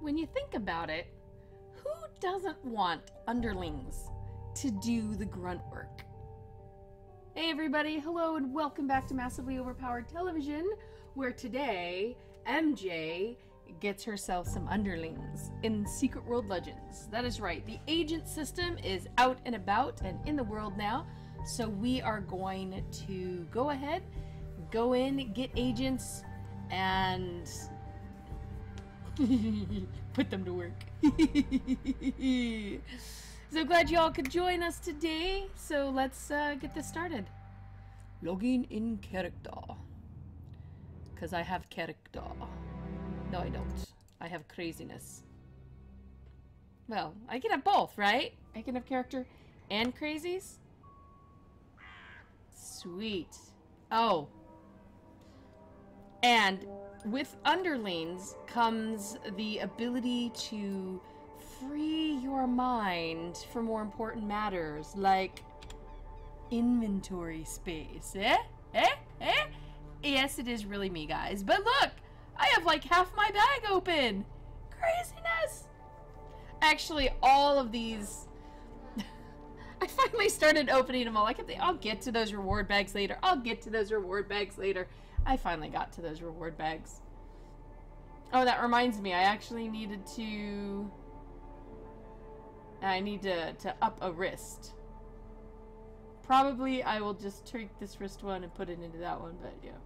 when you think about it, who doesn't want underlings to do the grunt work? Hey everybody, hello and welcome back to Massively Overpowered Television, where today MJ gets herself some underlings in Secret World Legends. That is right, the agent system is out and about and in the world now, so we are going to go ahead, go in, get agents, and put them to work. So glad you all could join us today. So let's get this started. Logging in character. Because I have character. No, I don't. I have craziness. Well, I can have both, right? I can have character and crazies? Sweet. Oh. And with underlings comes the ability to free your mind for more important matters, like inventory space. Yes, it is really me, guys. But look, I have like half my bag open. Craziness. Actually, all of these, I finally started opening them all. I kept thinking, I'll get to those reward bags later. I'll get to those reward bags later. I finally got to those reward bags. Oh, that reminds me, I actually needed to... I need to up a wrist. Probably I will just take this wrist one and put it into that one, but yeah.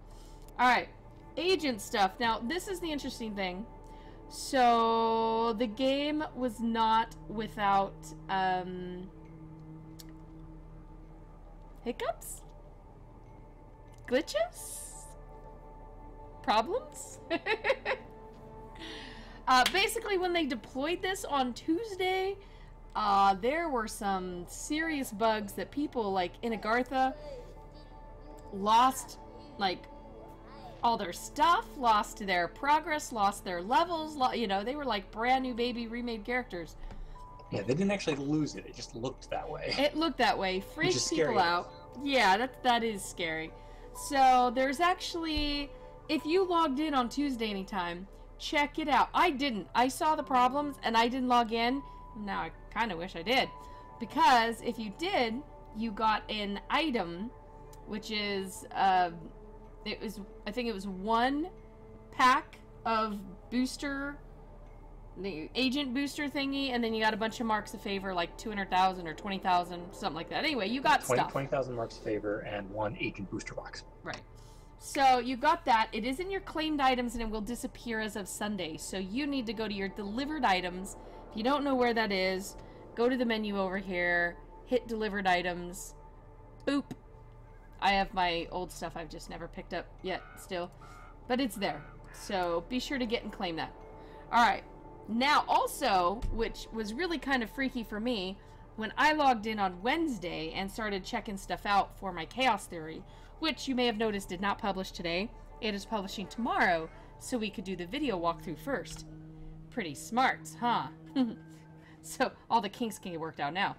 Alright, agent stuff. Now, this is the interesting thing. So, the game was not without, hiccups? Glitches? Problems? Basically, when they deployed this on Tuesday, there were some serious bugs that people, like, in Agartha, lost, like, all their stuff, lost their progress, lost their levels, you know, they were like brand new baby remade characters. Yeah, they didn't actually lose it, it just looked that way. It looked that way, freaked people out. Yeah, that is scary. So, there's actually... If you logged in on Tuesday anytime, check it out. I didn't. I saw the problems and I didn't log in. Now I kind of wish I did. Because if you did, you got an item, which is, I think it was one pack of booster, the agent booster thingy, and then you got a bunch of marks of favor, like 200,000 or 20,000, something like that. Anyway, you got 20,000 marks of favor and one agent booster box. Right. So you got that. It is in your claimed items and it will disappear as of Sunday. So you need to go to your delivered items. If you don't know where that is, go to the menu over here, hit delivered items, boop. I have my old stuff I've just never picked up yet still, but it's there. So be sure to get and claim that. Alright, now also, which was really kind of freaky for me, when I logged in on Wednesday and started checking stuff out for my Chaos Theory, which you may have noticed did not publish today. It is publishing tomorrow, so we could do the video walkthrough first. Pretty smart, huh? So all the kinks can get worked out now.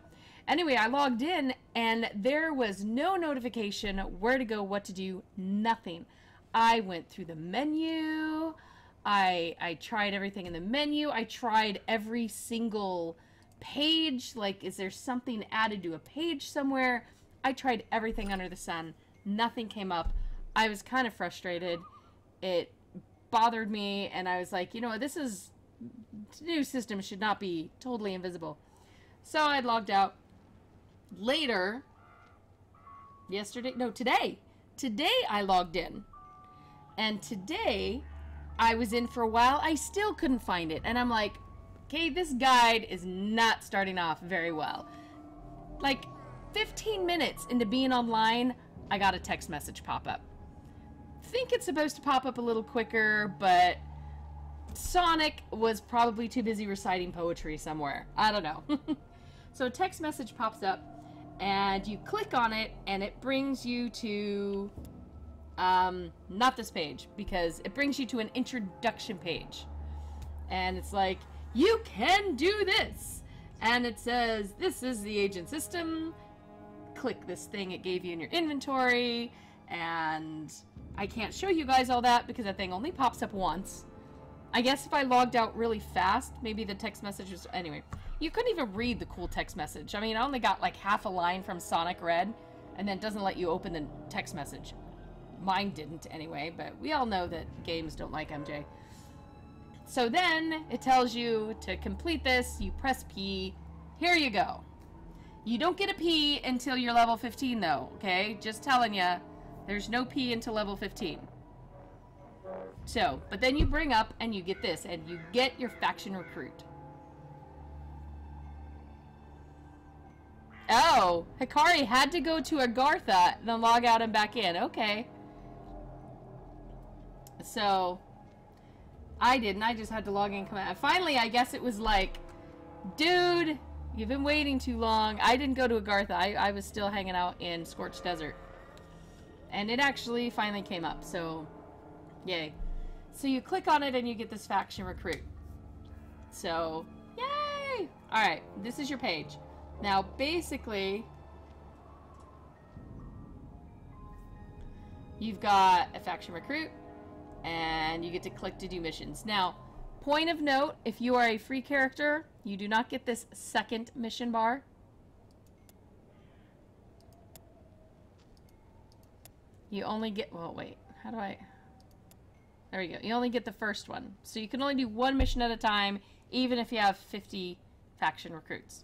Anyway, I logged in, and there was no notification, where to go, what to do, nothing. I went through the menu, I tried everything in the menu, I tried every single page, like is there something added to a page somewhere? I tried everything under the sun. Nothing came up. I was kind of frustrated. It bothered me, and I was like, you know, this new system should not be totally invisible. So I logged out. Later, today I logged in. And today, I was in for a while. I still couldn't find it. And I'm like, okay, this guide is not starting off very well. Like, 15 minutes into being online, I got a text message pop up. Think it's supposed to pop up a little quicker, but Sonic was probably too busy reciting poetry somewhere. I don't know. So a text message pops up, and you click on it, and it brings you to, not this page, because it brings you to an introduction page. And it's like, you can do this! And it says, this is the agent system. Click this thing it gave you in your inventory, and I can't show you guys all that because that thing only pops up once. I guess if I logged out really fast, maybe the text message was... Anyway, you couldn't even read the cool text message. I mean, I only got like half a line from Sonic Red, and then it doesn't let you open the text message. Mine didn't anyway, but we all know that games don't like MJ. So then it tells you to complete this, you press P. Here you go. You don't get a P until you're level 15 though, okay? Just telling you, there's no P until level 15. So, but then you bring up and you get this, and you get your faction recruit. Oh, Hikari had to go to Agartha and then log out and back in. Okay. So, I didn't. I just had to log in and come out. Finally, I guess it was like, dude, you've been waiting too long. I didn't go to Agartha. I was still hanging out in Scorched Desert. And it actually finally came up, so yay. So you click on it and you get this faction recruit. So, yay! Alright, this is your page. Now, basically, you've got a faction recruit, and you get to click to do missions. Now, point of note, if you are a free character, you do not get this second mission bar. You only get, well, wait, how do I, there we go. You only get the first one. So you can only do one mission at a time, even if you have 50 faction recruits.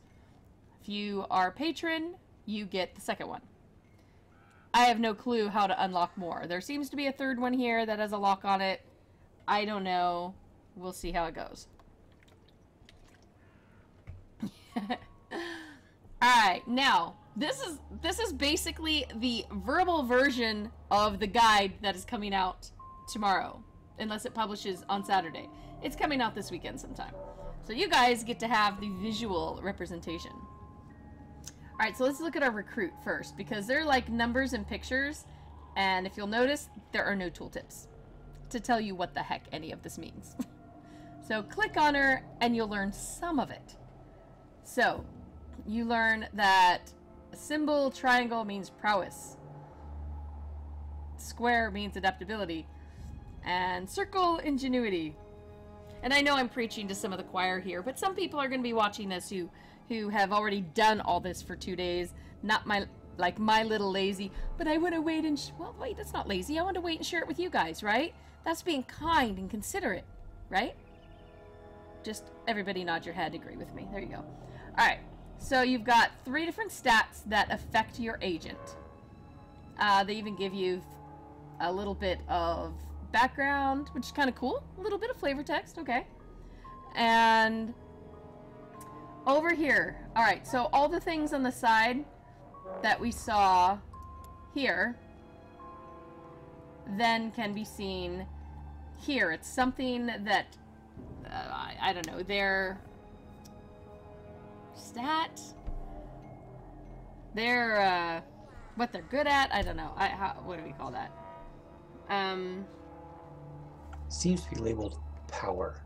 If you are a patron, you get the second one. I have no clue how to unlock more. There seems to be a third one here that has a lock on it. I don't know. We'll see how it goes. Alright, now, this is basically the verbal version of the guide that is coming out tomorrow, unless it publishes on Saturday. It's coming out this weekend sometime. So you guys get to have the visual representation. Alright, so let's look at our recruit first, because they're like numbers and pictures, and if you'll notice, there are no tooltips to tell you what the heck any of this means. So click on her, and you'll learn some of it. So, you learn that a symbol, triangle, means prowess. Square means adaptability. And circle, ingenuity. And I know I'm preaching to some of the choir here, but some people are going to be watching this who have already done all this for 2 days. Not my little lazy, but I want to wait and... well, wait, that's not lazy. I want to wait and share it with you guys, right? That's being kind and considerate, right? Just everybody nod your head, agree with me. There you go. Alright, so you've got 3 different stats that affect your agent. They even give you a little bit of background, which is kind of cool. A little bit of flavor text, okay. And over here, alright, so all the things on the side that we saw here then can be seen here. It's something that, I don't know, their stat, their, what they're good at, I don't know. What do we call that? Seems to be labeled power.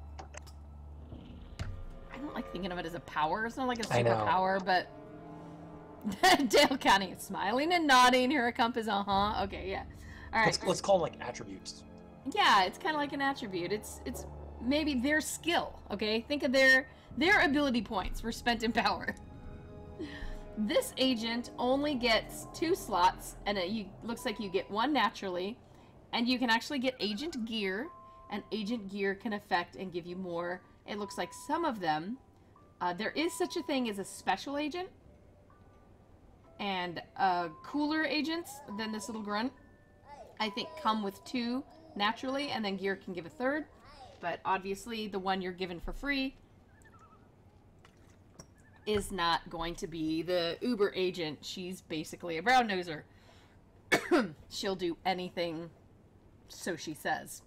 I don't like thinking of it as a power. It's not like a superpower, but Dale County is smiling and nodding. Her compass, okay, yeah. All right. Let's call them like attributes. Yeah, it's kind of like an attribute. It's maybe their skill. Okay, think of their ability points were spent in power. This agent only gets 2 slots, and looks like you get 1 naturally, and you can actually get agent gear, and agent gear can affect and give you more. It looks like some of them. There is such a thing as a special agent, and cooler agents than this little grunt, I think, come with 2 naturally, and then gear can give a 3rd. But obviously, the one you're given for free is not going to be the Uber agent. She's basically a brown noser. She'll do anything, so she says.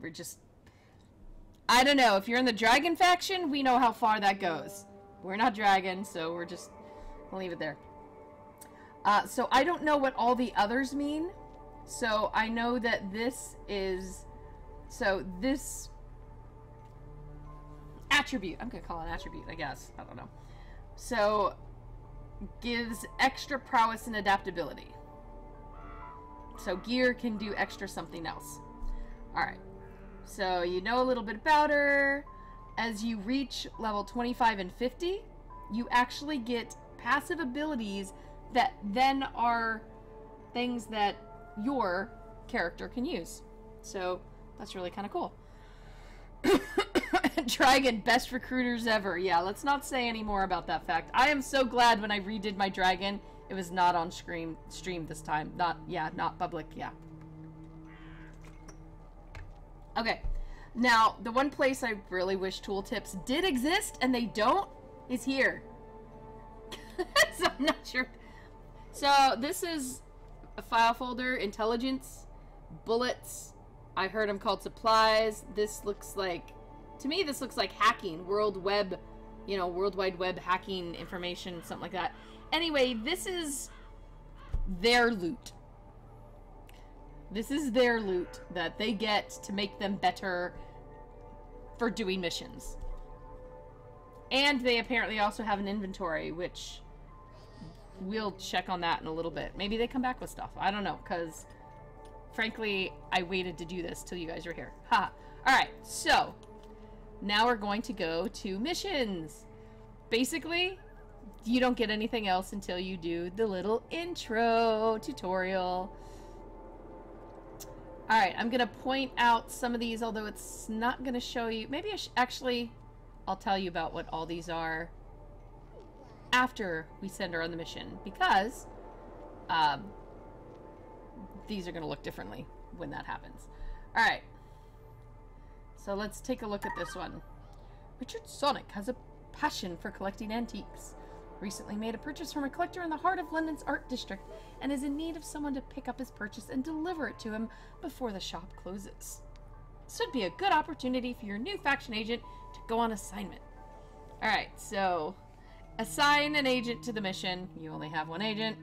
We're just... I don't know. If you're in the dragon faction, we know how far that goes. We're not dragon, so we'll leave it there. So I don't know what all the others mean. So I know that this is... So this attribute, I'm going to call it an attribute, I guess. I don't know. So, gives extra prowess and adaptability. So gear can do extra something else. Alright. So you know a little bit about her. As you reach level 25 and 50, you actually get passive abilities that then are things that your character can use. So that's really kind of cool. Dragon, best recruiters ever. Yeah, let's not say any more about that fact. I am so glad when I redid my dragon, it was not on stream this time. Not public, yeah. Okay. Now, the one place I really wish tooltips did exist, and they don't, is here. So I'm not sure. So, this is a file folder, intelligence, bullets. I heard them called supplies. This looks like, to me, this looks like hacking, World Wide Web hacking information, something like that. Anyway, this is their loot. This is their loot that they get to make them better for doing missions. And they apparently also have an inventory, which we'll check on that in a little bit. Maybe they come back with stuff. I don't know, because frankly, I waited to do this till you guys were here. Ha! Alright, so now we're going to go to missions. Basically, you don't get anything else until you do the little intro tutorial. Alright, I'm going to point out some of these, although it's not going to show you. Maybe I'll tell you about what all these are after we send her on the mission, because these are going to look differently when that happens. Alright, so let's take a look at this one. Richard Sonic has a passion for collecting antiques. Recently made a purchase from a collector in the heart of London's art district and is in need of someone to pick up his purchase and deliver it to him before the shop closes. This would be a good opportunity for your new faction agent to go on assignment. Alright, so assign an agent to the mission. You only have one agent.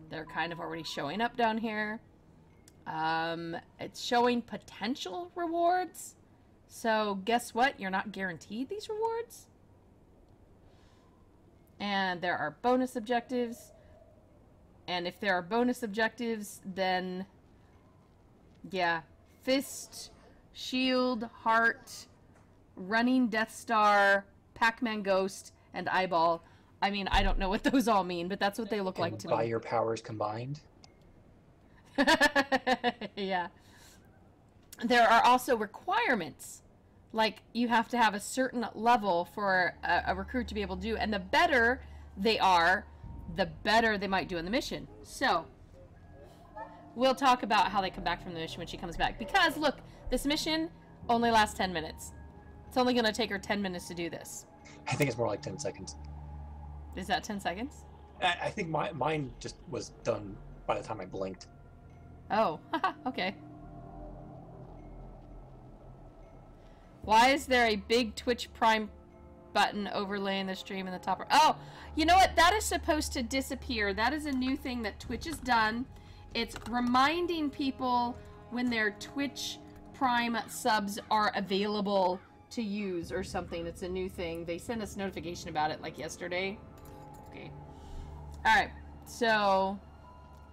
They're kind of already showing up down here. It's showing potential rewards. So guess what? You're not guaranteed these rewards. And there are bonus objectives. And if there are bonus objectives, then yeah, fist, shield, heart, running Death Star, Pac-Man Ghost, and eyeball. I mean, I don't know what those all mean, but that's what they look like to me. By your powers combined? Yeah. There are also requirements. Like, you have to have a certain level for a recruit to be able to do. And the better they are, the better they might do in the mission. So, we'll talk about how they come back from the mission when she comes back. Because, look, this mission only lasts 10 minutes. It's only going to take her 10 minutes to do this. I think it's more like 10 seconds. Is that 10 seconds? I think mine just was done by the time I blinked. Oh, okay. Why is there a big Twitch Prime button overlaying the stream in the top? Oh, you know what? That is supposed to disappear. That is a new thing that Twitch has done. It's reminding people when their Twitch Prime subs are available to use or something. It's a new thing. They sent us notification about it like yesterday. Okay. Alright, so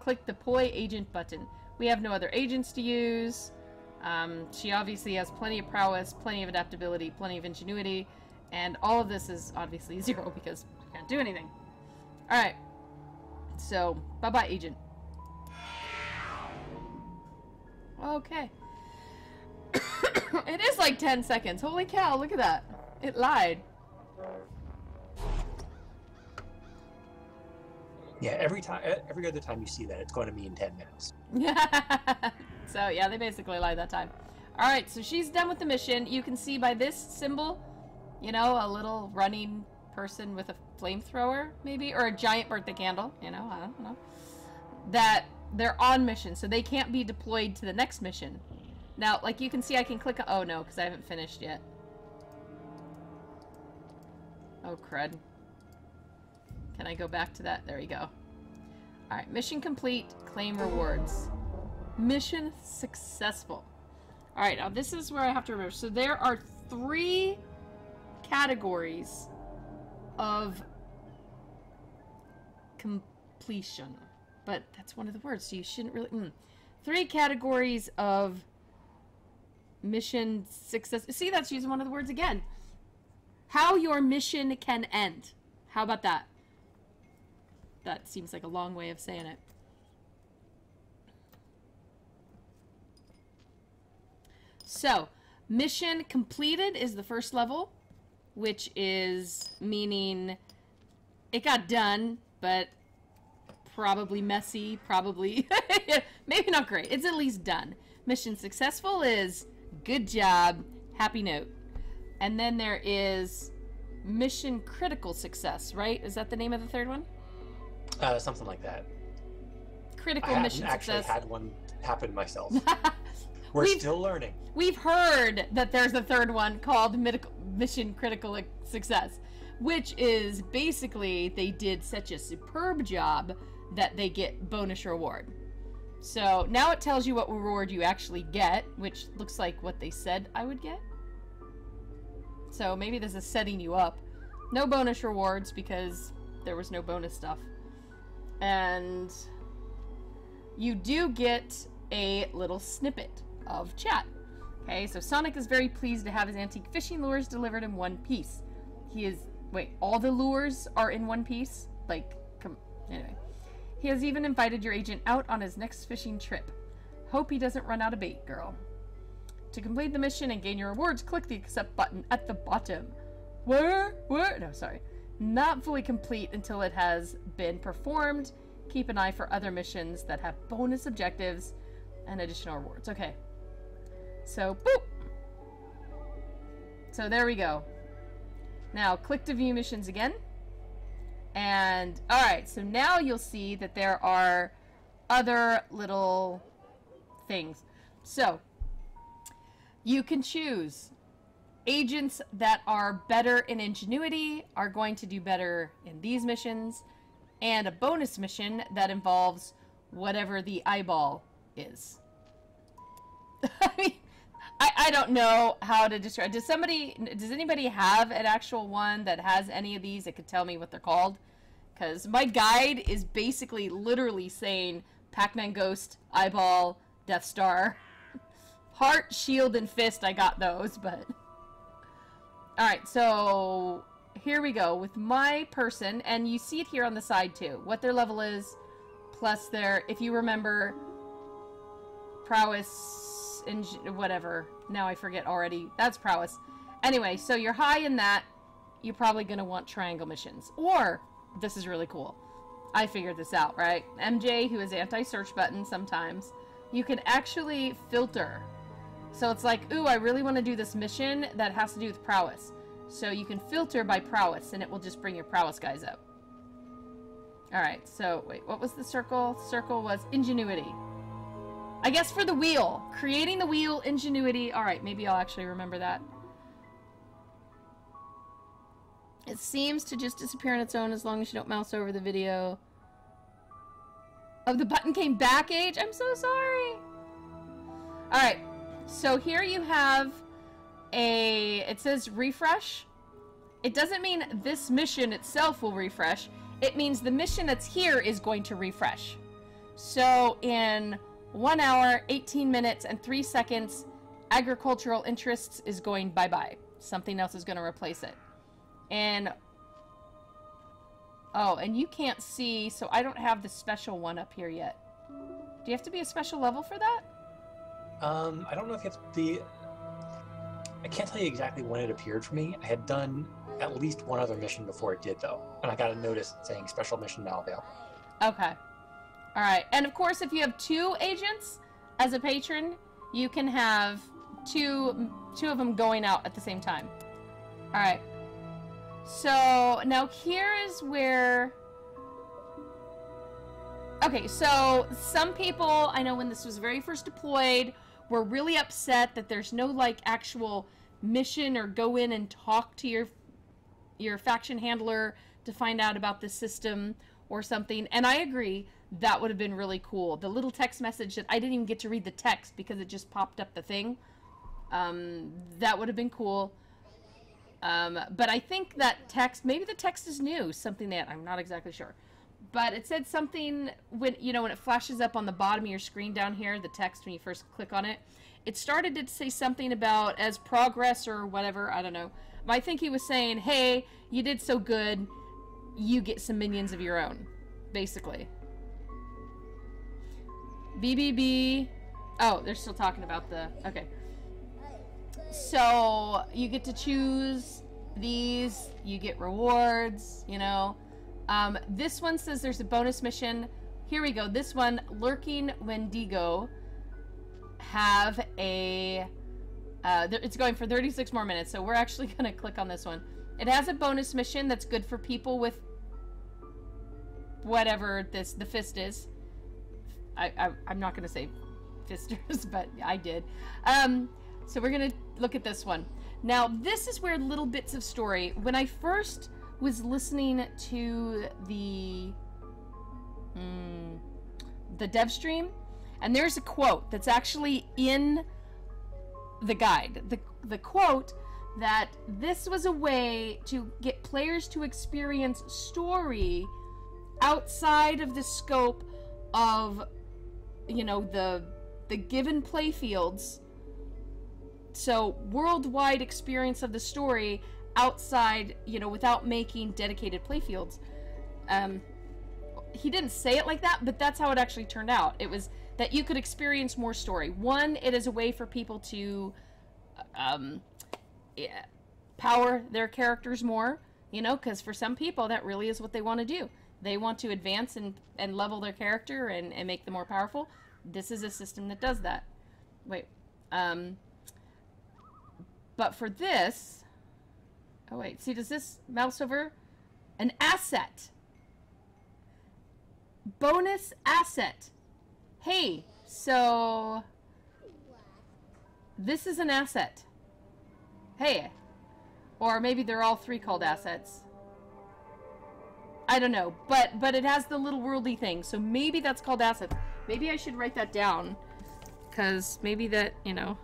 click the Poi Agent button. We have no other agents to use. She obviously has plenty of prowess, plenty of adaptability, plenty of ingenuity, and all of this is obviously 0 because I can't do anything. Alright, so bye-bye, agent. Okay. It is like 10 seconds. Holy cow, look at that. It lied. Yeah, every other time you see that, it's going to be in 10 minutes. So, yeah, they basically lied that time. Alright, so she's done with the mission. You can see by this symbol, you know, a little running person with a flamethrower, maybe, or a giant birthday candle, you know, I don't know, that they're on mission, so they can't be deployed to the next mission. Now, like you can see, I can click, oh no, because I haven't finished yet. Oh, crud. Can I go back to that? There you go. Alright, mission complete, claim rewards. Mission successful. Alright, now this is where I have to remember. So there are 3 categories of completion. But that's one of the words, so you shouldn't really... 3 categories of mission success. See, that's using one of the words again. How your mission can end. How about that? That seems like a long way of saying it. So, mission completed is the first level, which is meaning it got done, but probably messy, probably maybe not great. It's at least done. Mission successful is good job, happy note. And then there is mission critical success, right? Is that the name of the third one? Something like that. Critical mission success. I actually had one happen myself. We're still learning. We've heard that there's a third one called mission critical success, which is basically they did such a superb job that they get bonus reward. So now it tells you what reward you actually get, which looks like what they said I would get. So maybe this is setting you up. No bonus rewards because there was no bonus stuff. And you do get a little snippet of chat. Okay, so Sonic is very pleased to have his antique fishing lures delivered in one piece. He is... Wait, all the lures are in one piece? Like, anyway. He has even invited your agent out on his next fishing trip. Hope he doesn't run out of bait, girl. To complete the mission and gain your rewards, click the accept button at the bottom. Where? No, sorry. Not fully complete until it has been performed. Keep an eye for other missions that have bonus objectives and additional rewards. Okay. So, boop! So there we go. Now, click to view missions again. And, alright, so now you'll see that there are other little things. So, you can choose. Agents that are better in ingenuity are going to do better in these missions. And a bonus mission that involves whatever the eyeball is. I mean, I don't know how to describe. Does anybody have an actual one that has any of these that could tell me what they're called? Because my guide is basically literally saying Pac-Man Ghost, Eyeball, Death Star. Heart, Shield, and Fist, I got those, but... Alright, so here we go with my person, and you see it here on the side too. What their level is, plus their, if you remember, prowess, whatever. Now I forget already. That's prowess. Anyway, so you're high in that. You're probably going to want triangle missions. Or, this is really cool. I figured this out, right? MJ, who is anti-search button sometimes, you can actually filter. So it's like, ooh, I really want to do this mission that has to do with prowess. So you can filter by prowess, and it will just bring your prowess guys up. Alright, so, wait, what was the circle? Circle was ingenuity. I guess for the wheel. Creating the wheel, ingenuity. Alright, maybe I'll actually remember that. It seems to just disappear on its own as long as you don't mouse over the video. Oh, the button came back, Age? I'm so sorry. Alright, so here you have it says refresh. It doesn't mean this mission itself will refresh. It means the mission that's here is going to refresh. So in 1 hour, 18 minutes, and 3 seconds, agricultural interests is going bye-bye. Something else is going to replace it. And, oh, and you can't see, so I don't have the special one up here yet. Do you have to be a special level for that? I don't know if you have to be... I can't tell you exactly when it appeared for me. I had done at least one other mission before it did, though. And I got a notice saying special mission now available. Okay. Alright, and of course if you have 2 agents as a patron, you can have two of them going out at the same time. Alright. So, now here is where... Okay, so some people, I know when this was very first deployed, were really upset that there's no, like, actual mission or go in and talk to your faction handler to find out about the system or something. And I agree, that would have been really cool. The little text message that I didn't even get to read the text because it just popped up the thing. That would have been cool. But I think that text, maybe the text is new, something that I'm not exactly sure. But it said something when, you know, when it flashes up on the bottom of your screen down here, the text when you first click on it, it started to say something about as progress or whatever, I don't know. I think he was saying, hey, you did so good, you get some minions of your own, basically. BBB. Oh, they're still talking about the... Okay. So, you get to choose these, you get rewards, you know. This one says there's a bonus mission. Here we go. This one, Lurking Wendigo, have a... it's going for 36 more minutes, so we're actually going to click on this one. It has a bonus mission that's good for people with whatever the fist is. I'm not going to say fisters, but I did. So we're going to look at this one. Now, this is where little bits of story... When I first was listening to the dev stream, and there's a quote that's actually in the guide. The quote that this was a way to get players to experience story outside of the scope of, you know, the given play fields. So worldwide experience of the story outside, you know, without making dedicated play fields. He didn't say it like that, but that's how it actually turned out. It was that you could experience more story. One, it is a way for people to power their characters more, you know, because for some people that really is what they want to do. They want to advance and level their character and make them more powerful. This is a system that does that. Wait. But for this... Oh, wait. See, does this mouse over? An asset. Bonus asset. Hey, so... This is an asset. Hey. Or maybe they're all three called assets. I don't know. But it has the little worldy thing. So maybe that's called assets. Maybe I should write that down. Because maybe that, you know...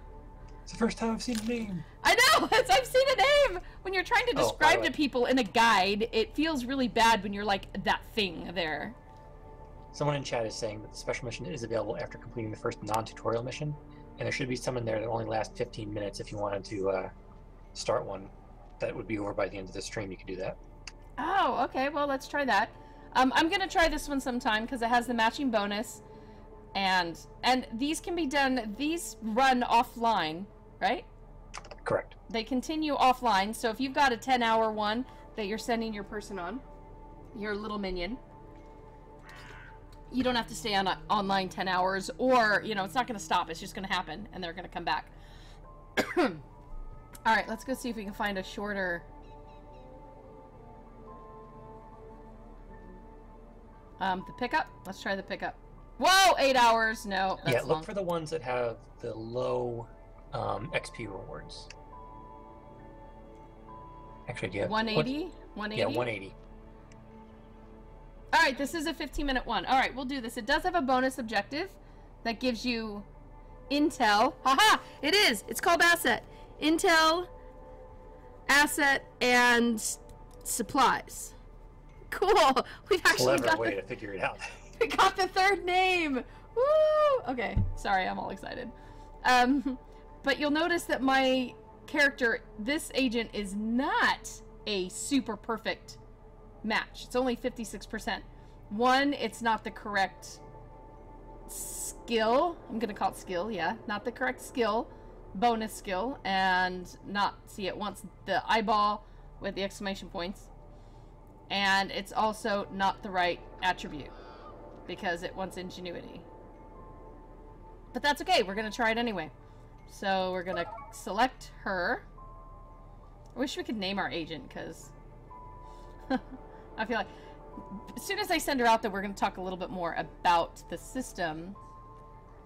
It's the first time I've seen a name. I know! I've seen a name! When you're trying to describe to people in a guide, it feels really bad when you're like, that thing there. Someone in chat is saying that the special mission is available after completing the first non-tutorial mission, and there should be some in there that only lasts 15 minutes if you wanted to start one. That would be over by the end of the stream. You could do that. Oh, okay. Well, let's try that. I'm going to try this one sometime because it has the matching bonus. And these can be done, these run offline, right? Correct. They continue offline, so if you've got a 10-hour one that you're sending your person on, your little minion, you don't have to stay on online 10 hours, or, you know, it's not going to stop, it's just going to happen, and they're going to come back. Alright, let's go see if we can find a shorter... the pickup? Let's try the pickup. Whoa, 8 hours. No, that's yeah, look for the ones that have the low XP rewards. Actually, do you have 180? 180? Yeah, 180. Alright, this is a 15-minute one. Alright, we'll do this. It does have a bonus objective that gives you intel. Haha! It is! It's called asset. Intel, asset, and supplies. Cool! We've actually Clever way to figure it out. We got the third name! Woo! Okay, sorry, I'm all excited. But you'll notice that my character, this agent, is not a super perfect match. It's only 56%. One, it's not the correct skill. I'm gonna call it skill, yeah. Not the correct skill. Bonus skill. And not, see, it wants the eyeball with the exclamation points. And it's also not the right attribute, because it wants ingenuity. But that's okay, we're gonna try it anyway. So we're gonna select her. I wish we could name our agent, because I feel like as soon as I send her out there, we're gonna talk a little bit more about the system.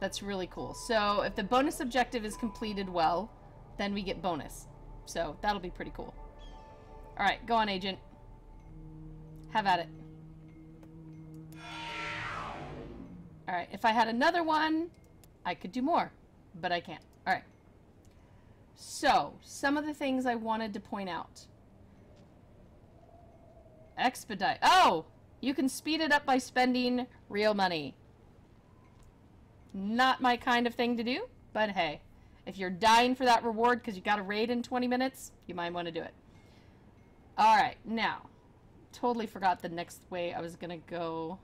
That's really cool. So if the bonus objective is completed well, then we get bonus. So that'll be pretty cool. Alright, go on, agent. Have at it. Alright, if I had another one, I could do more, but I can't. Alright. So, some of the things I wanted to point out. Expedite. Oh! You can speed it up by spending real money. Not my kind of thing to do, but hey. If you're dying for that reward because you got a raid in 20 minutes, you might want to do it. Alright, now. Totally forgot the next way I was going to go.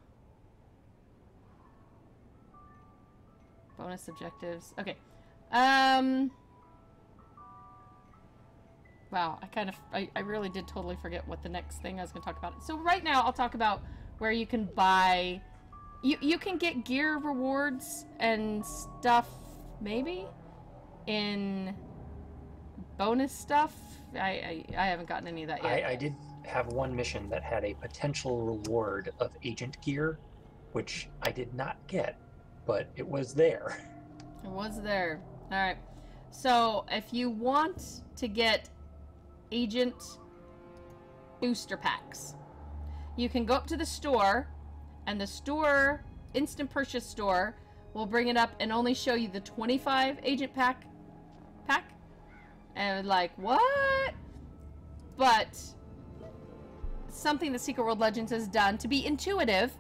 Bonus objectives. Okay. Wow, I really did totally forget what the next thing I was going to talk about. So right now, I'll talk about where you can buy... You can get gear rewards and stuff, maybe, in bonus stuff. I haven't gotten any of that yet. I did have one mission that had a potential reward of agent gear, which I did not get, but it was there. It was there. Alright. So, if you want to get agent booster packs, you can go up to the store, and the store, instant purchase store, will bring it up and only show you the 25 agent pack. And like, what? But something that Secret World Legends has done to be intuitive,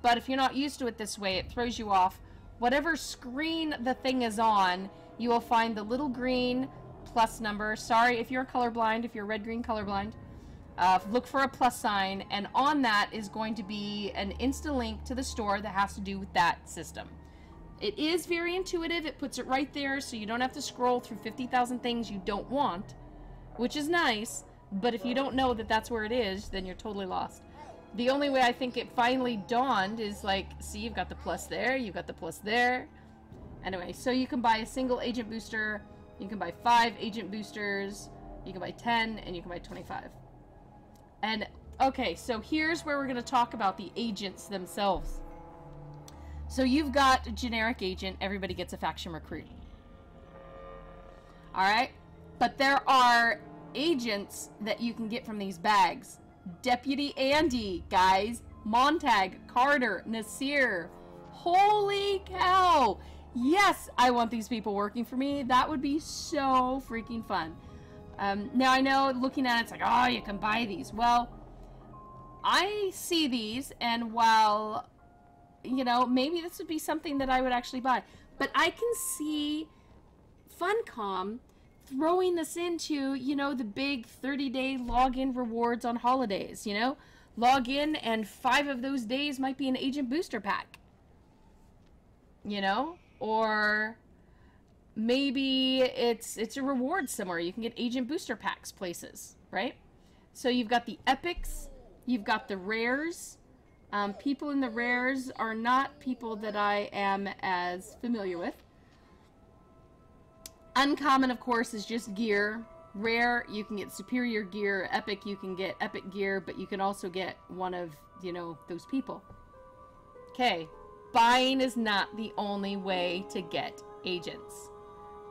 but if you're not used to it this way, it throws you off. Whatever screen the thing is on, you will find the little green plus number. Sorry if you're colorblind, if you're red-green colorblind. Look for a plus sign, and on that is going to be an insta link to the store that has to do with that system. It is very intuitive. It puts it right there, so you don't have to scroll through 50,000 things you don't want, which is nice, but if you don't know that that's where it is, then you're totally lost. The only way I think it finally dawned is like, see, you've got the plus there, you've got the plus there. Anyway, so you can buy a single agent booster, you can buy 5 agent boosters, you can buy 10, and you can buy 25. And, okay, so here's where we're going to talk about the agents themselves. So you've got a generic agent, everybody gets a faction recruit. Alright? But there are agents that you can get from these bags. Deputy Andy, guys. Montag, Carter, Nasir. Holy cow! Yes, I want these people working for me. That would be so freaking fun. Now I know looking at it, it's like, oh, you can buy these. Well, I see these, and while, you know, maybe this would be something that I would actually buy. But I can see Funcom throwing this into, you know, the big 30-day login rewards on holidays, you know? Log in, and 5 of those days might be an agent booster pack. You know? Or maybe it's a reward somewhere. You can get agent booster packs places, right? So you've got the epics, you've got the rares. People in the rares are not people that I am as familiar with. Uncommon, of course, is just gear. Rare, you can get superior gear. Epic, you can get epic gear, but you can also get one of, you know, those people. Okay. Buying is not the only way to get agents.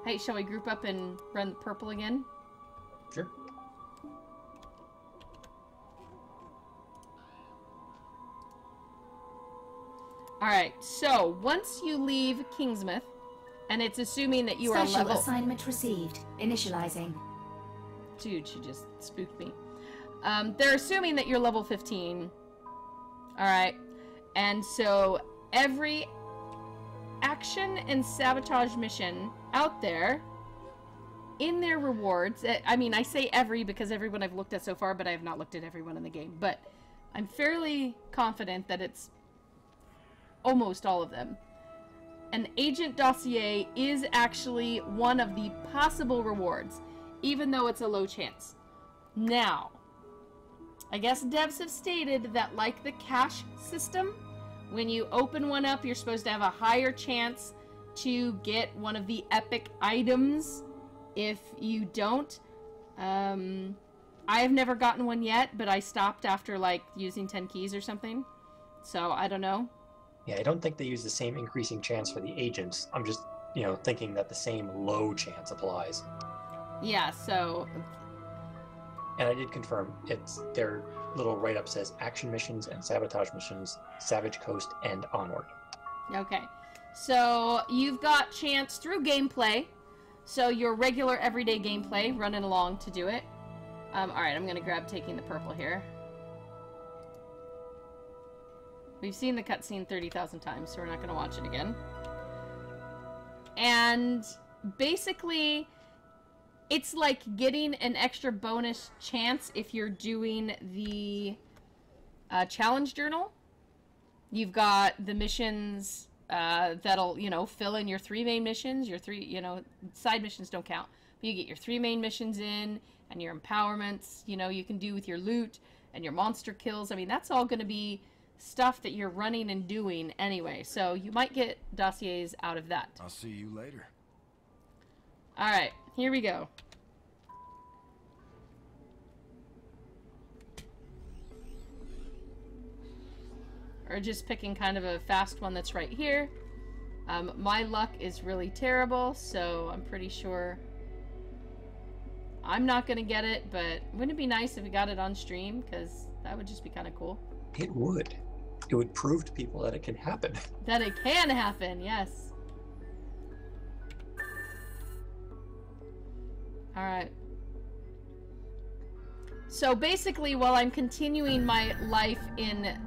Hey, shall we group up and run purple again? Sure. Alright, so once you leave Kingsmouth, and it's assuming that you are level... Special assignment received. Initializing. Dude, she just spooked me. They're assuming that you're level 15. Alright. And so every action and sabotage mission out there, in their rewards, I mean, I say every because everyone I've looked at so far, but I have not looked at everyone in the game. But I'm fairly confident that it's almost all of them. An agent dossier is actually one of the possible rewards, even though it's a low chance. Now, I guess devs have stated that, like the cash system, when you open one up, you're supposed to have a higher chance to get one of the epic items. If you don't, I have never gotten one yet, but I stopped after, like, using 10 keys or something. So, I don't know. Yeah, I don't think they use the same increasing chance for the agents. I'm just, you know, thinking that the same low chance applies. Yeah, so... And I did confirm, it's their little write-up says action missions and sabotage missions, Savage Coast and onward. Okay. So, you've got chance through gameplay. So, your regular everyday gameplay, running along to do it. Alright, I'm gonna grab taking the purple here. We've seen the cutscene 30,000 times, so we're not gonna watch it again. And basically, it's like getting an extra bonus chance if you're doing the challenge journal. You've got the missions that'll, you know, fill in your 3 main missions. Your 3, you know, side missions don't count. But you get your 3 main missions in, and your empowerments, you know, you can do with your loot and your monster kills. I mean, that's all going to be stuff that you're running and doing anyway. So you might get dossiers out of that. I'll see you later. All right, here we go. Or just picking kind of a fast one that's right here. My luck is really terrible, so I'm pretty sure I'm not going to get it, but wouldn't it be nice if we got it on stream? Because that would just be kind of cool. It would. It would prove to people that it can happen. That it can happen, yes. Alright. So basically, while I'm continuing my life in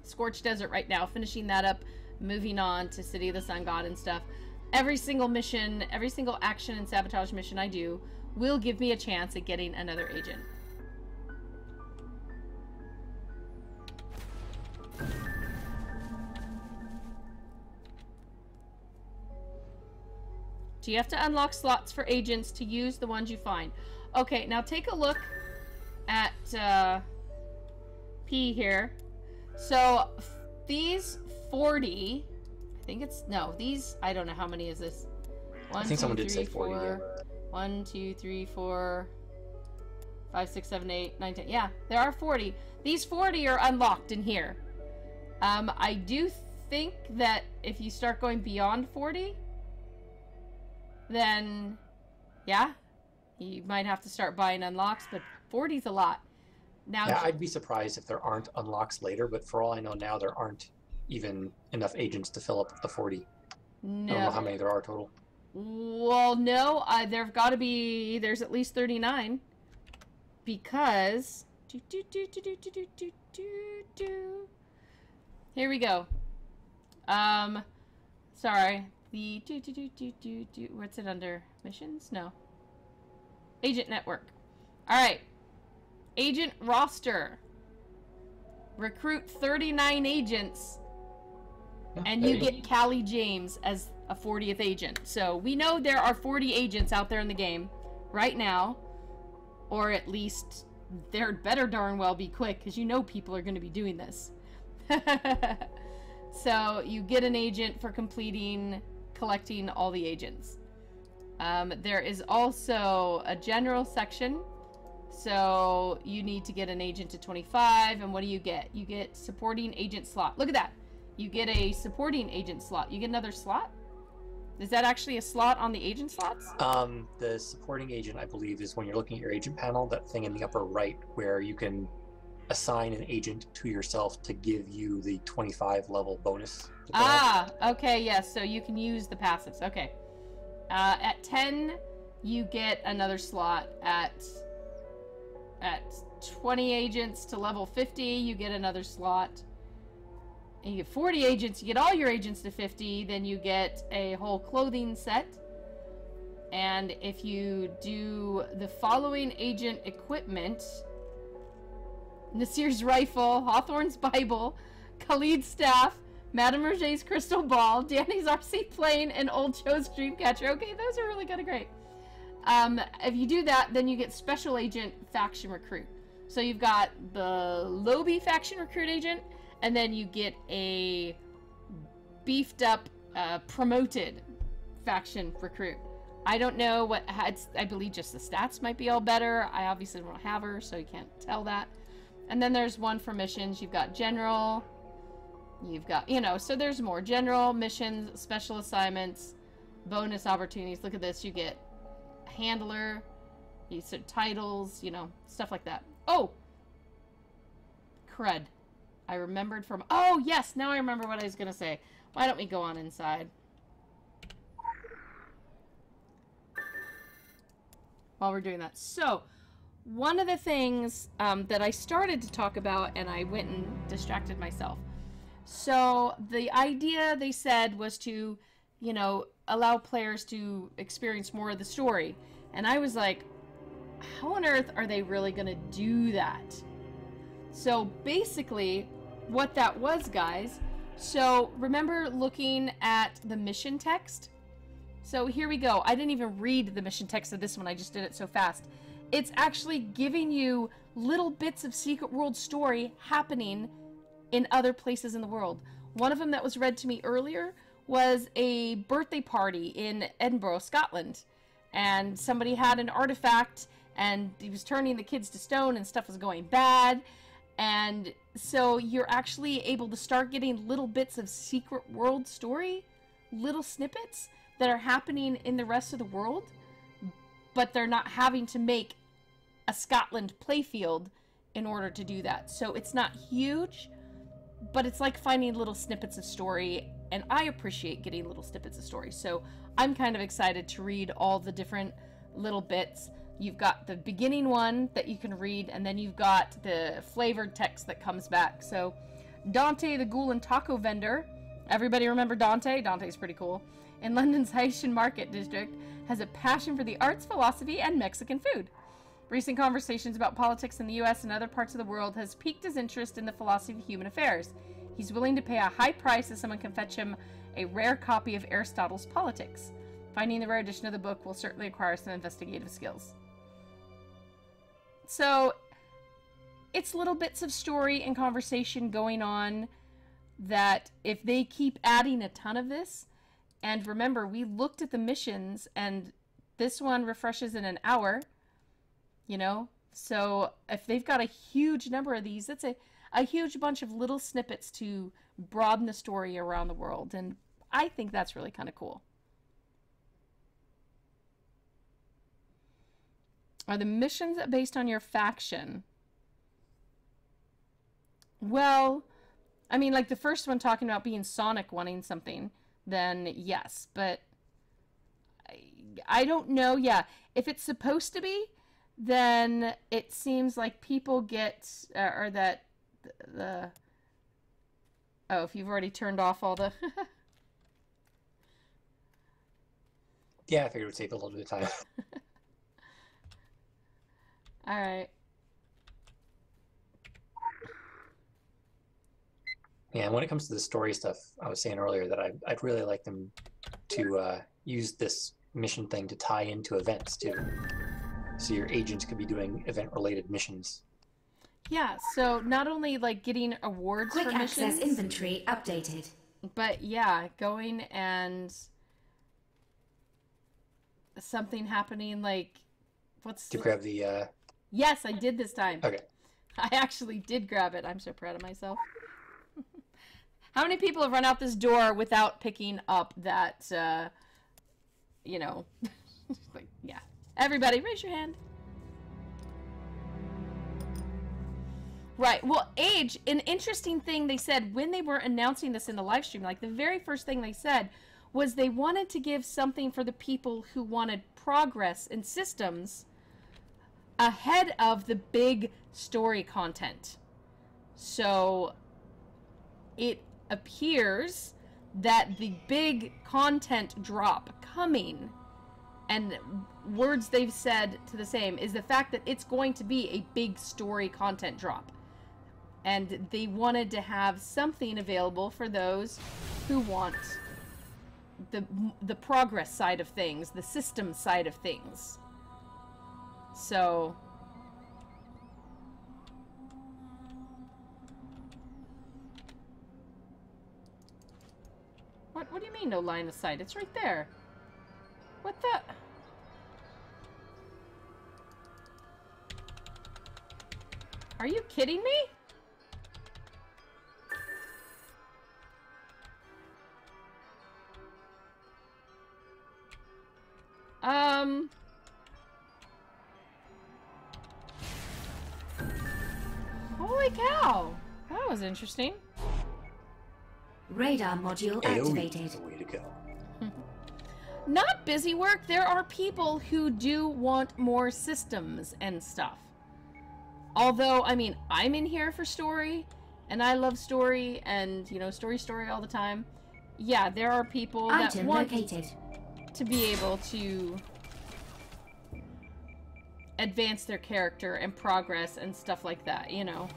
Scorched Desert right now, finishing that up, moving on to City of the Sun God and stuff, every single mission, every single action and sabotage mission I do will give me a chance at getting another agent. Do you have to unlock slots for agents to use the ones you find? Okay, now take a look at P here. So these 40, I think it's, no, these, I don't know how many is this. I think someone did say 40. 1, 2, 3, 4, 5, 6, 7, 8, 9, 10. Yeah, there are 40. These 40 are unlocked in here. I do think that if you start going beyond 40, then, yeah, you might have to start buying unlocks, but 40's a lot. Now, yeah, I'd be surprised if there aren't unlocks later, but for all I know now, there aren't even enough agents to fill up the 40. No. I don't know how many there are total. Well, no, there've got to be, there's at least 39, because, here we go. Sorry, the, what's it under? Missions? No. Agent network. All right. Agent roster. Recruit 39 agents, and you get Callie James as a 40th agent. So we know there are 40 agents out there in the game right now, or at least there better darn well be quick, because you know people are going to be doing this. So you get an agent for collecting all the agents. There is also a general section, so you need to get an agent to 25, and what do you get? You get supporting agent slot. Look at that. You get a supporting agent slot. You get another slot? Is that actually a slot on the agent slots? The supporting agent, I believe, is when you're looking at your agent panel, that thing in the upper right where you can assign an agent to yourself to give you the 25 level bonus. Ah, okay, yes, so you can use the passives. Okay. At 10, you get another slot. At 20 agents to level 50, you get another slot. And you get 40 agents, you get all your agents to 50, then you get a whole clothing set. And if you do the following agent equipment, Nasir's rifle, Hawthorne's Bible, Khalid's staff, Madame Roget's crystal ball, Danny's RC plane, and Old Joe's dreamcatcher. Okay, those are really kind of great. If you do that, then you get special agent faction recruit. So you've got the Lobby faction recruit agent, and then you get a beefed up, promoted faction recruit. I don't know what, I believe just the stats might be all better. I obviously don't have her, so you can't tell that. And then there's one for missions. You've got general, you've got, you know, so there's more. General, missions, special assignments, bonus opportunities. Look at this, you get handler, you said titles, you know, stuff like that. Oh! Cred. I remembered from, oh yes, now I remember what I was going to say. Why don't we go on inside? While we're doing that. So, one of the things that I started to talk about, and I went and distracted myself. So the idea, they said, was to, you know, allow players to experience more of the story. And I was like, how on earth are they really going to do that? So basically, what that was, guys, so remember looking at the mission text? So here we go. I didn't even read the mission text of this one. I just did it so fast. It's actually giving you little bits of Secret World story happening in other places in the world. One of them that was read to me earlier was a birthday party in Edinburgh, Scotland. And somebody had an artifact and he was turning the kids to stone and stuff was going bad. And so you're actually able to start getting little bits of Secret World story, little snippets that are happening in the rest of the world, but they're not having to make a Scotland playfield in order to do that. So it's not huge, but it's like finding little snippets of story, and I appreciate getting little snippets of story. So I'm kind of excited to read all the different little bits. You've got the beginning one that you can read, and then you've got the flavored text that comes back. So Dante the Ghoul and Taco Vendor, everybody remember Dante? Dante's pretty cool. In London's Haitian Market District, has a passion for the arts, philosophy, and Mexican food. Recent conversations about politics in the US and other parts of the world has piqued his interest in the philosophy of human affairs. He's willing to pay a high price if someone can fetch him a rare copy of Aristotle's Politics. Finding the rare edition of the book will certainly require some investigative skills. So, it's little bits of story and conversation going on that if they keep adding a ton of this, and remember, we looked at the missions, and this one refreshes in an hour, you know? So if they've got a huge number of these, that's a huge bunch of little snippets to broaden the story around the world. And I think that's really kind of cool. Are the missions based on your faction? Well, I mean, like the first one talking about being Sonic wanting something, then yes, but I don't know. Yeah, if it's supposed to be, then it seems like people get, or that the oh, if you've already turned off all the Yeah, I figured it would take a little bit of time. all right. Yeah, and when it comes to the story stuff, I was saying earlier that I'd really like them to use this mission thing to tie into events too. So your agents could be doing event-related missions. Yeah, so not only like getting awards Quick for access missions, inventory updated. but yeah, going and something happening like what's To grab the Yes, I did this time. Okay. I actually did grab it. I'm so proud of myself. How many people have run out this door without picking up that, you know, like, yeah. Everybody, raise your hand. Right. Well, age, an interesting thing they said when they were announcing this in the live stream, like the very first thing they said was they wanted to give something for the people who wanted progress in systems ahead of the big story content. So it appears that the big content drop coming, and words they've said to the same, is the fact that it's going to be a big story content drop. And they wanted to have something available for those who want the progress side of things, the system side of things. So what do you mean no line of sight? It's right there. What the? Are you kidding me? Holy cow. That was interesting. Radar module activated. The way to go. Not busy work. There are people who do want more systems and stuff. Although, I mean, I'm in here for story, and I love story, and, you know, story all the time. Yeah, there are people that want... Item located. to be able to advance their character and progress and stuff like that, you know.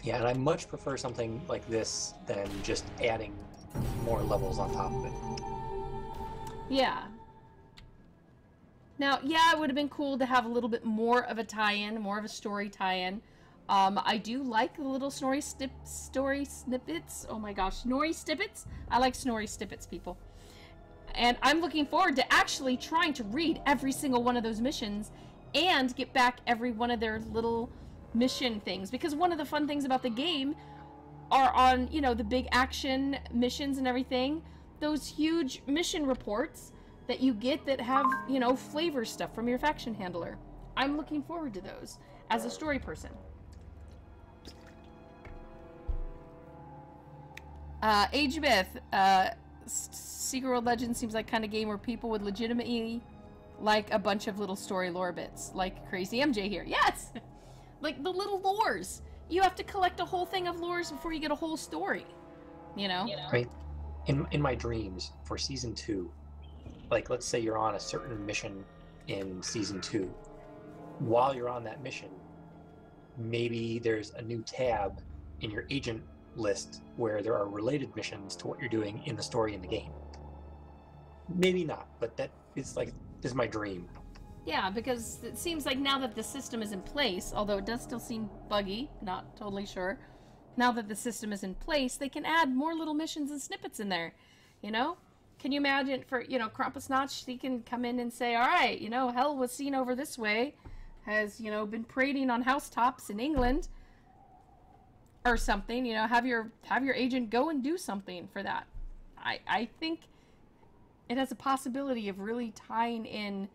Yeah, and I much prefer something like this than just adding more levels on top of it. Yeah. Now, yeah, it would have been cool to have a little bit more of a tie-in, more of a story tie-in. I do like the little story snippets. Oh my gosh, Snorri snippets? I like Snorri snippets, people. And I'm looking forward to actually trying to read every single one of those missions and get back every one of their little mission things. Because one of the fun things about the game are on, you know, the big action missions and everything, those huge mission reports that you get that have, you know, flavor stuff from your faction handler. I'm looking forward to those as a story person. Age Myth, Secret World Legends seems like kind of game where people would legitimately like a bunch of little story lore bits, like Crazy MJ here. Yes! Like the little lores. You have to collect a whole thing of lores before you get a whole story. You know? I mean, in my dreams for season 2, like let's say you're on a certain mission in season 2. While you're on that mission, maybe there's a new tab in your agent list where there are related missions to what you're doing in the story in the game. Maybe not, but that is like, this is my dream. Yeah, because it seems like now that the system is in place, although it does still seem buggy, not totally sure, now that the system is in place, they can add more little missions and snippets in there, you know? Can you imagine for, you know, Krampusnotch, he can come in and say, all right, you know, hell was seen over this way, has, you know, been parading on housetops in England, or something, you know, have your agent go and do something for that. I think it has a possibility of really tying in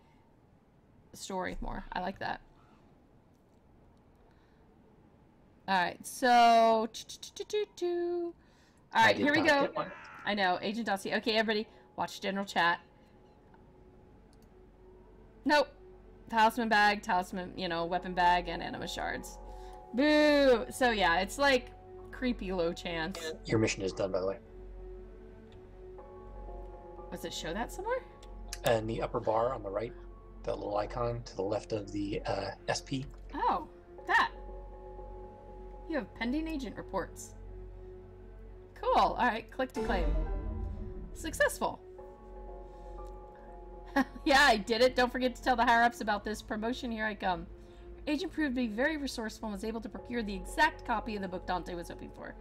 the story more. I like that. Alright, so... Alright, here we go. I know, Agent Dossie. Okay, everybody, watch general chat. Nope. Talisman bag, talisman, you know, weapon bag, and anima shards. Boo! So yeah, it's like creepy low chance. Your mission is done, by the way. Does it show that somewhere? And the upper bar on the right, the little icon to the left of the SP. Oh, that. You have pending agent reports. Cool. Alright, click to claim. Successful. Yeah, I did it. Don't forget to tell the higher-ups about this promotion. Here I come. Agent proved to be very resourceful and was able to procure the exact copy of the book Dante was hoping for.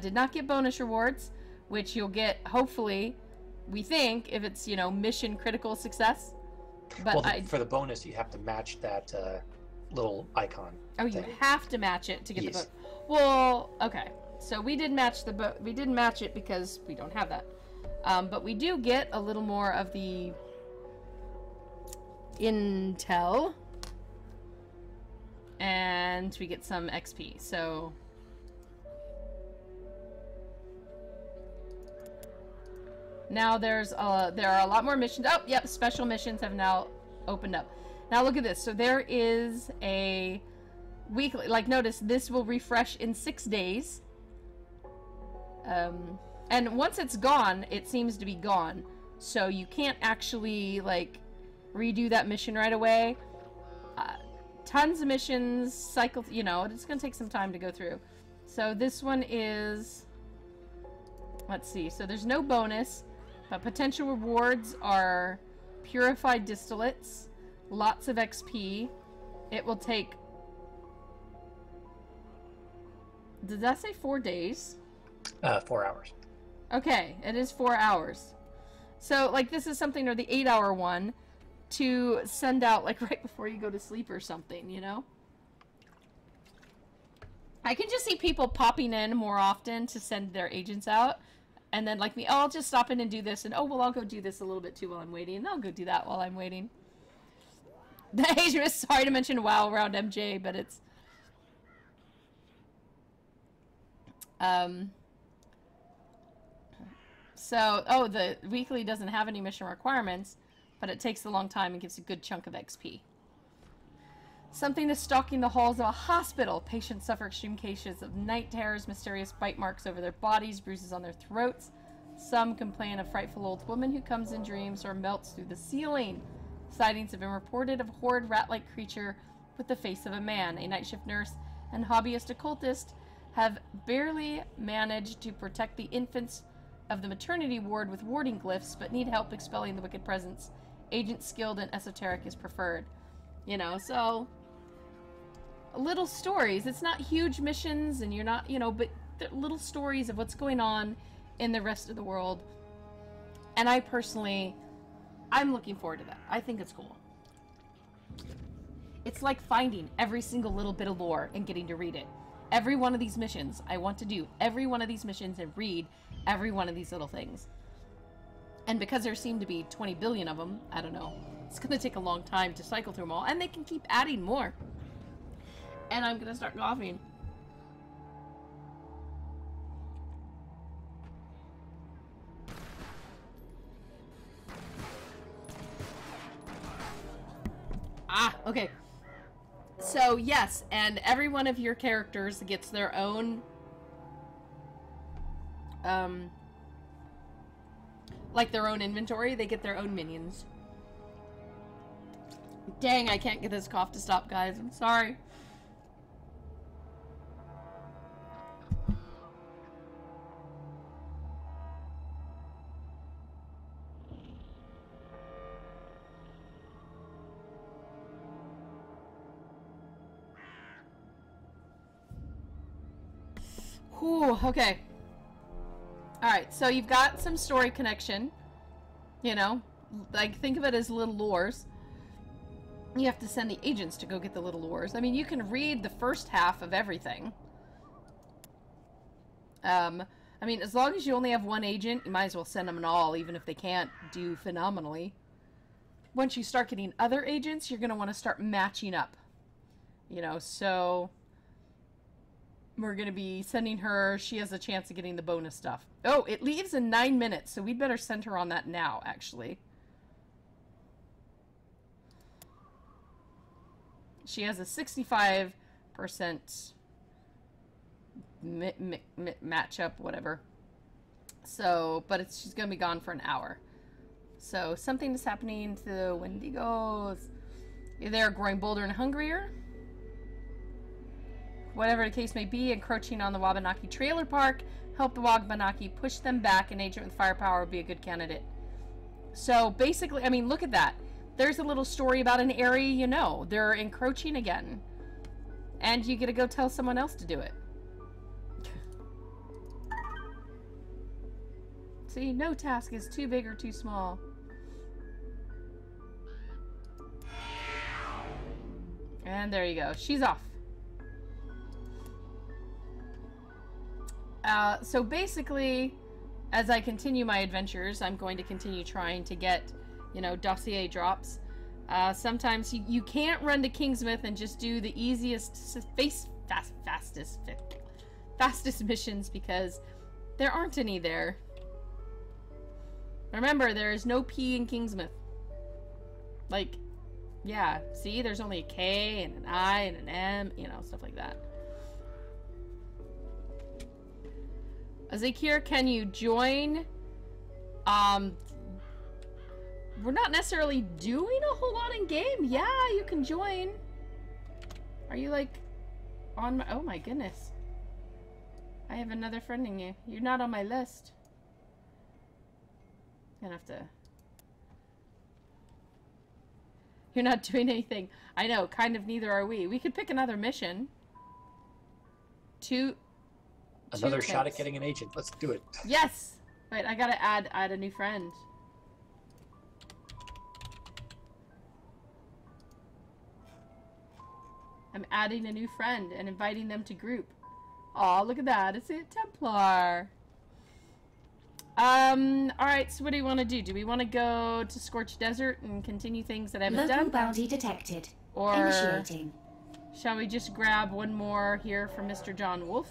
Did not get bonus rewards, which you'll get, hopefully, we think, if it's, you know, mission critical success. But well, for the bonus, you have to match that little icon. Oh, you have to match it to get the book. Well, okay. So we did match the book. We didn't match it because we don't have that. But we do get a little more of the intel. And we get some XP, so... Now there are a lot more missions. Oh, yep, special missions have now opened up. Now look at this. So there is a weekly, like notice, this will refresh in 6 days. And once it's gone, it seems to be gone. So you can't actually, like, redo that mission right away. Tons of missions, cycle, you know, it's going to take some time to go through. So this one is, let's see, so there's no bonus, but potential rewards are purified distillates, lots of XP. It will take, did that say 4 days? 4 hours. Okay, it is 4 hours. So, like, this is something, or the 8-hour one, to send out, like, right before you go to sleep or something, you know? I can just see people popping in more often to send their agents out. And then, like me, oh, I'll just stop in and do this. And, oh, well, I'll go do this a little bit, too, while I'm waiting. And I'll go do that while I'm waiting. The agent is sorry to mention WoW around MJ, but it's... So, oh, the weekly doesn't have any mission requirements, but it takes a long time and gives a good chunk of XP. Something is stalking the halls of a hospital. Patients suffer extreme cases of night terrors, mysterious bite marks over their bodies, bruises on their throats. Some complain of frightful old woman who comes in dreams or melts through the ceiling. Sightings have been reported of a horrid rat-like creature with the face of a man. A night shift nurse and hobbyist occultist have barely managed to protect the infants of the maternity ward with warding glyphs, but need help expelling the wicked presence. Agent skilled and esoteric is preferred. You know, so little stories. It's not huge missions, and you're not, you know, but they're little stories of what's going on in the rest of the world. And I personally, I'm looking forward to that. I think it's cool. It's like finding every single little bit of lore and getting to read it. Every one of these missions, I want to do every one of these missions and read every one of these little things. And because there seem to be 20 billion of them, I don't know, it's going to take a long time to cycle through them all, and they can keep adding more. And I'm going to start coughing. Ah, okay. So, yes, and every one of your characters gets their own, like their own inventory. They get their own minions. Dang, I can't get this cough to stop, guys. I'm sorry. Whew, okay. Alright, so you've got some story connection. You know, like, think of it as little lures. You have to send the agents to go get the little lures. I mean, you can read the first half of everything. I mean, as long as you only have one agent, you might as well send them an all, even if they can't do phenomenally. Once you start getting other agents, you're going to want to start matching up. You know, so we're going to be sending her, she has a chance of getting the bonus stuff. Oh, it leaves in 9 minutes, so we'd better send her on that now, actually. She has a 65% matchup, whatever. So, but she's going to be gone for an hour. So, something is happening to the Wendigos. They're growing bolder and hungrier. Whatever the case may be, encroaching on the Wabanaki trailer park, help the Wabanaki push them back. An agent with firepower would be a good candidate. So, basically, I mean, look at that. There's a little story about an area you know. They're encroaching again. And you get to go tell someone else to do it. See, no task is too big or too small. And there you go. She's off. So basically, as I continue my adventures, I'm going to continue trying to get, you know, dossier drops. Sometimes you can't run to Kingsmouth and just do the easiest, fastest missions because there aren't any there. Remember, there is no P in Kingsmouth. Like, yeah, see, there's only a K and an I and an M, you know, stuff like that. Zakir, can you join? We're not necessarily doing a whole lot in game. Yeah, you can join. Are you like on my... Oh my goodness. I have another friend in you. You're not on my list. Gonna have to... You're not doing anything. I know, kind of neither are we. We could pick another mission. Another shot at getting an agent. Let's do it. Yes! Wait, I gotta add a new friend. I'm adding a new friend and inviting them to group. Aw, look at that. It's a Templar. Alright, so what do you want to do? Do we want to go to Scorched Desert and continue things that I haven't done? Local bounty detected. Or initiating. Shall we just grab one more here from Mr. John Wolf?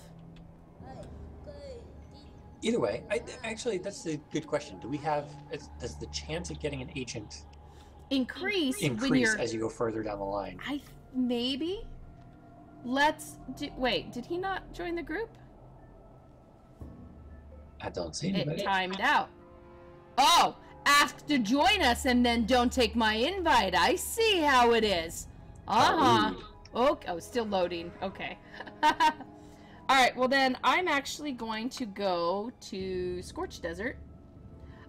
Either way, actually, that's a good question. Do we have... Does the chance of getting an agent increase when you're... as you go further down the line? maybe. Let's do... Wait, did he not join the group? I don't see anybody. It timed out. Oh! Ask to join us and then don't take my invite. I see how it is. Uh-huh. Okay. Oh, still loading. Okay. Alright, well then, I'm actually going to go to Scorched Desert.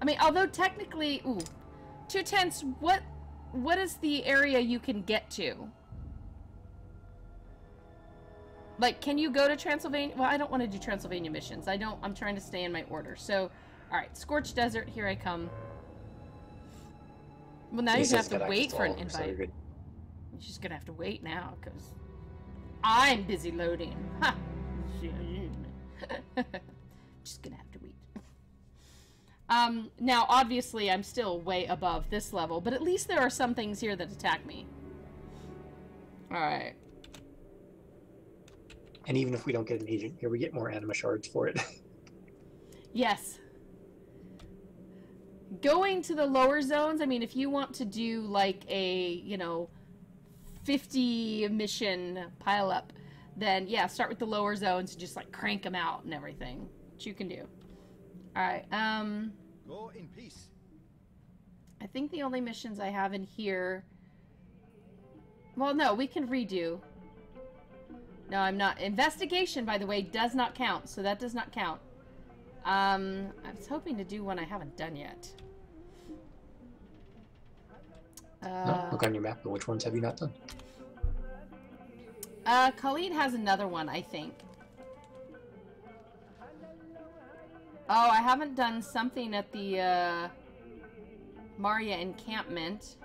I mean, although technically... Ooh. 2/10, what is the area you can get to? Like, can you go to Transylvania? Well, I don't want to do Transylvania missions. I'm trying to stay in my order. So, alright, Scorched Desert, here I come. Well, now you're going to have to wait for an invite. You're just going to have to wait now, because I'm busy loading. Ha! Just going to have to wait. Now, obviously, I'm still way above this level, but at least there are some things here that attack me. Alright. And even if we don't get an agent here, we get more anima shards for it. Yes. Going to the lower zones, I mean, if you want to do, like, a, 50 mission pile-up, then, yeah, start with the lower zones and just, like, crank them out and everything. Which you can do. Alright, Go in peace. I think the only missions I have in here... Well, no, we can redo. No, I'm not. Investigation, by the way, does not count, so that does not count. I was hoping to do one I haven't done yet. No, look on your map, but which ones have you not done? Colleen has another one, I think. Oh, I haven't done something at the, Maria encampment.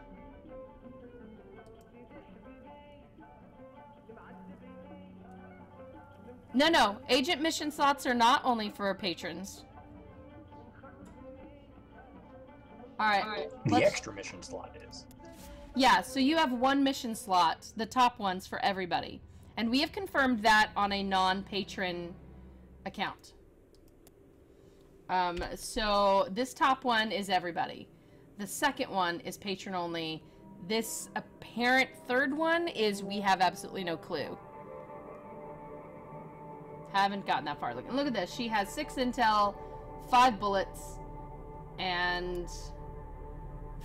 No. Agent mission slots are not only for patrons. Alright. The extra mission slot is. Yeah, so you have one mission slot, the top ones for everybody. And we have confirmed that on a non-patron account. So this top one is everybody. The second one is patron only. This apparent third one is we have absolutely no clue. Haven't gotten that far. Look at this. She has 6 intel, 5 bullets, and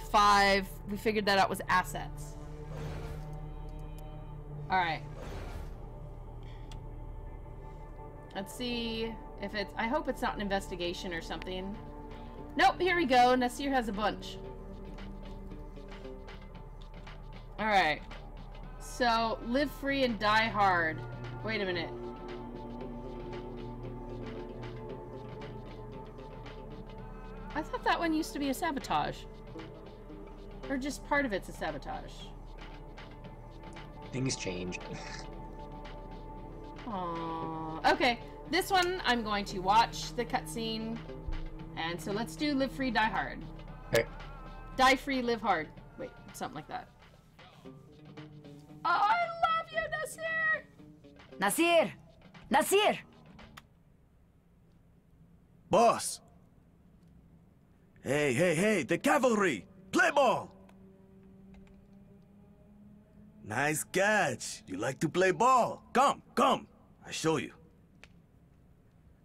5... We figured that out was assets. Alright. Let's see if it's... I hope it's not an investigation or something. Nope, here we go. Nasir has a bunch. Alright. So, live free and die hard. Wait a minute. I thought that one used to be a sabotage. Or just part of it's a sabotage. Things change. Aww. Okay, this one I'm going to watch the cutscene. And so let's do live free, die hard. Okay. Die free, live hard. Wait, something like that. Oh, I love you, Nasir! Nasir! Nasir! Boss! Hey, the cavalry! Play ball! Nice catch. You like to play ball? Come. I show you.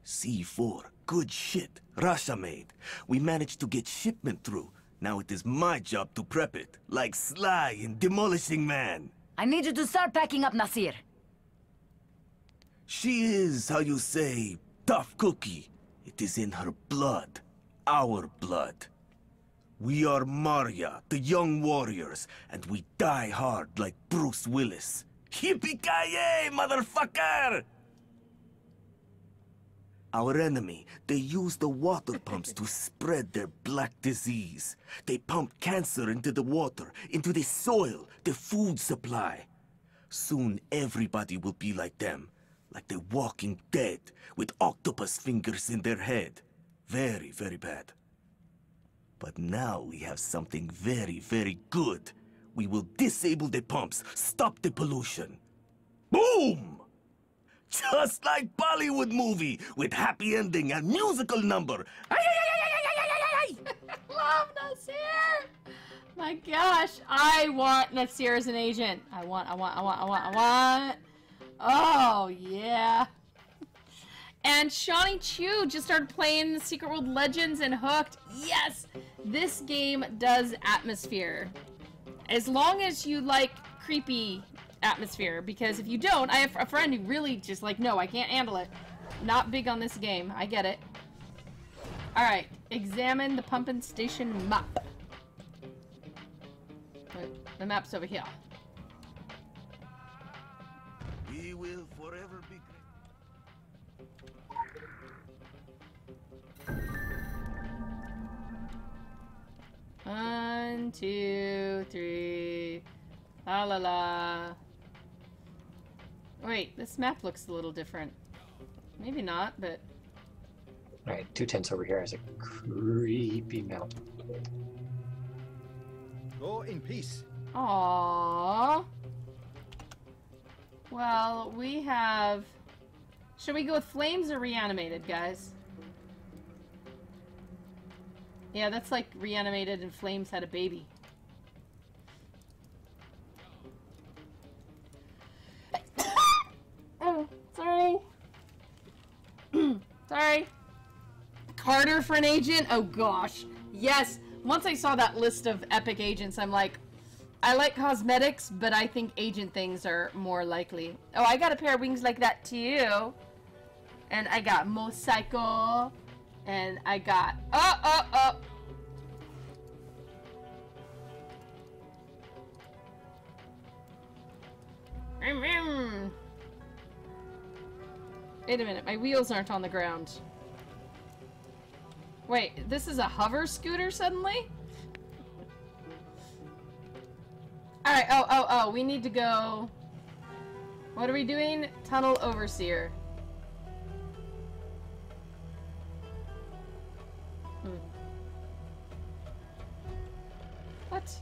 C4. Good shit. Russia made. We managed to get shipment through. Now it is my job to prep it. Like Sly in Demolishing Man. I need you to start packing up, Nasir. She is, how you say, tough cookie. It is in her blood. Our blood. We are Maria, the young warriors, and we die hard like Bruce Willis. Yippee-ki-yay, motherfucker! Our enemy, they use the water pumps to spread their black disease. They pump cancer into the water, into the soil, the food supply. Soon everybody will be like them, like the walking dead, with octopus fingers in their head. Very, very bad. But now we have something very, very good. We will disable the pumps, stop the pollution. Boom! Just like Bollywood movie, with happy ending and musical number. Love Nasir! My gosh, I want Nasir as an agent. I want. Oh, yeah. And Shawnee Chu just started playing the Secret World Legends and hooked. Yes! This game does atmosphere. As long as you like creepy atmosphere, because if you don't, I have a friend who really just like, no, I can't handle it. Not big on this game. I get it. Alright, examine the pumping station map. Wait, the map's over here. We will forever be great. 1, 2, 3. La la la. Wait, this map looks a little different. Maybe not, but... Alright, 2 tents over here has a creepy mount. Go in peace. Aww. Well, we have... Should we go with flames or reanimated, guys? Yeah, that's like reanimated and flames had a baby. Oh, sorry. Sorry. Carter for an agent? Oh gosh. Yes. Once I saw that list of epic agents, I'm like, I like cosmetics, but I think agent things are more likely. Oh, I got a pair of wings like that too. And I got Mosaiko. And I got... Oh! Wait a minute, my wheels aren't on the ground. Wait, this is a hover scooter suddenly? Alright, oh, we need to go... What are we doing? Tunnel Overseer. What?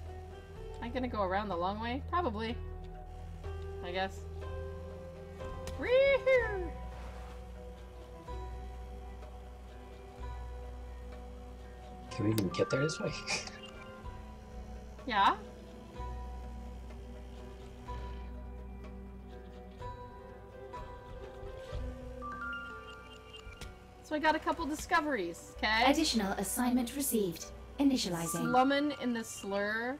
Am I gonna go around the long way? Probably. I guess. Wee-hoo! Can we even get there this way? Yeah? So I got a couple discoveries, okay? Additional assignment received. Initializing. Slumming in the slur.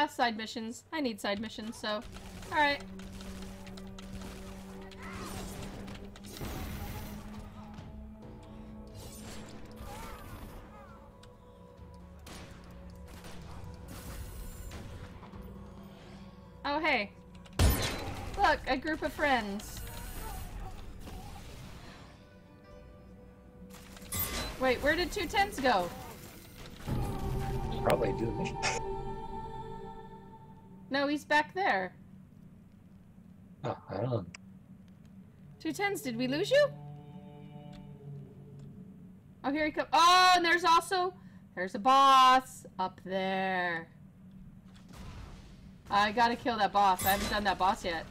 Side missions. I need side missions, so... Alright. Oh, hey. Look, a group of friends. Wait, where did 2 tents go? Probably do a mission. No, he's back there. Oh, I don't know. 2 tens, did we lose you? Oh, here he comes. Oh, and there's also... There's a boss up there. I gotta kill that boss. I haven't done that boss yet.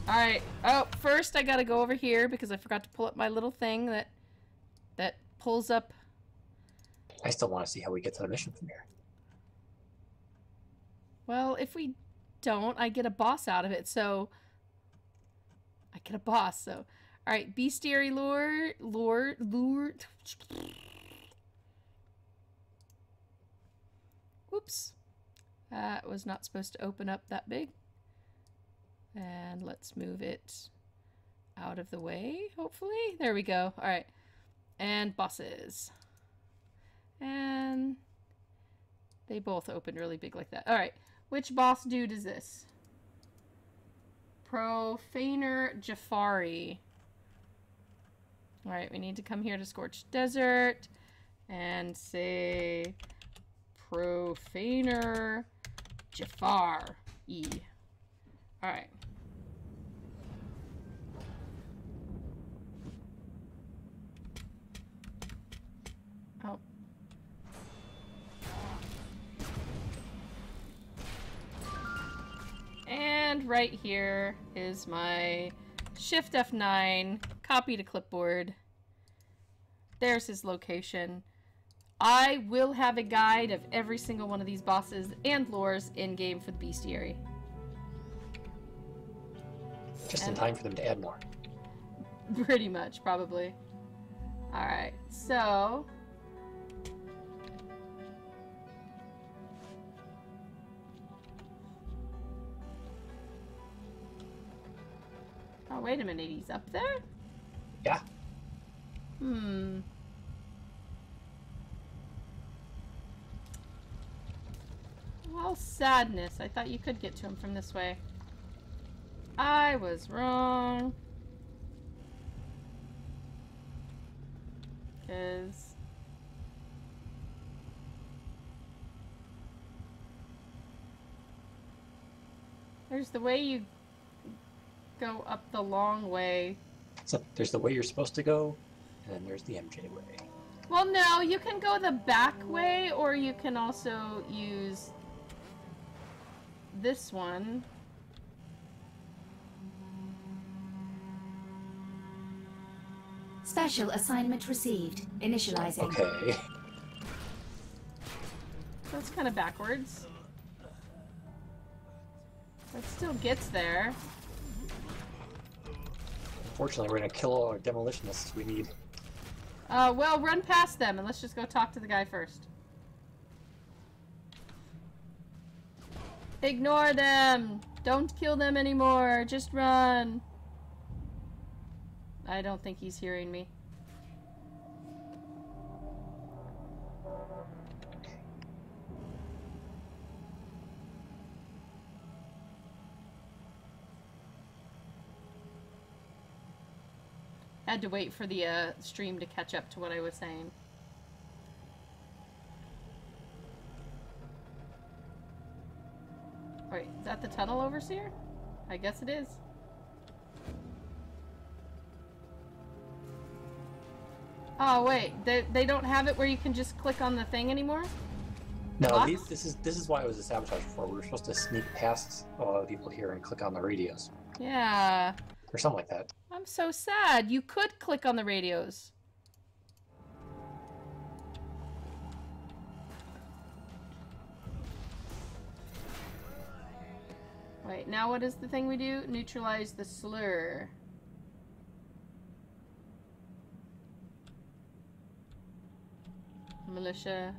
Alright. Oh, first I gotta go over here because I forgot to pull up my little thing that pulls up. I still want to see how we get to the mission from here. Well, if we don't, I get a boss out of it, so... I get a boss, so... Alright, bestiary lure... Whoops. That was not supposed to open up that big. And let's move it out of the way, hopefully. There we go. Alright. And bosses. And they both opened really big like that. Alright. Which boss dude is this? Profaner Jafari. Alright, we need to come here to Scorched Desert and say Profaner Jafar. E. Alright. Oh. And right here is my Shift F9, copy to clipboard. There's his location. I will have a guide of every single one of these bosses and lures in-game for the bestiary. Just in time for them to add more. Pretty much, probably. Alright, so... Oh, wait a minute, he's up there? Yeah. Hmm. Well, sadness. I thought you could get to him from this way. I was wrong. Because... there's the way you go up the long way. So there's the way you're supposed to go, and then there's the MJ way. Well, no, you can go the back way, or you can also use this one. Special assignment received. Initializing. Okay. That's kind of backwards. That still gets there. Unfortunately, we're gonna kill all our demolitionists we need. Well, run past them and let's just go talk to the guy first. Ignore them! Don't kill them anymore! Just run! I don't think he's hearing me. Had to wait for the stream to catch up to what I was saying. Wait, is that the tunnel overseer? I guess it is. Oh wait, they don't have it where you can just click on the thing anymore? No, this is why it was a sabotage before. We were supposed to sneak past a lot of people here and click on the radios. Yeah. Or something like that. I'm so sad. You could click on the radios. Wait, now what is the thing we do? Neutralize the slur. Militia.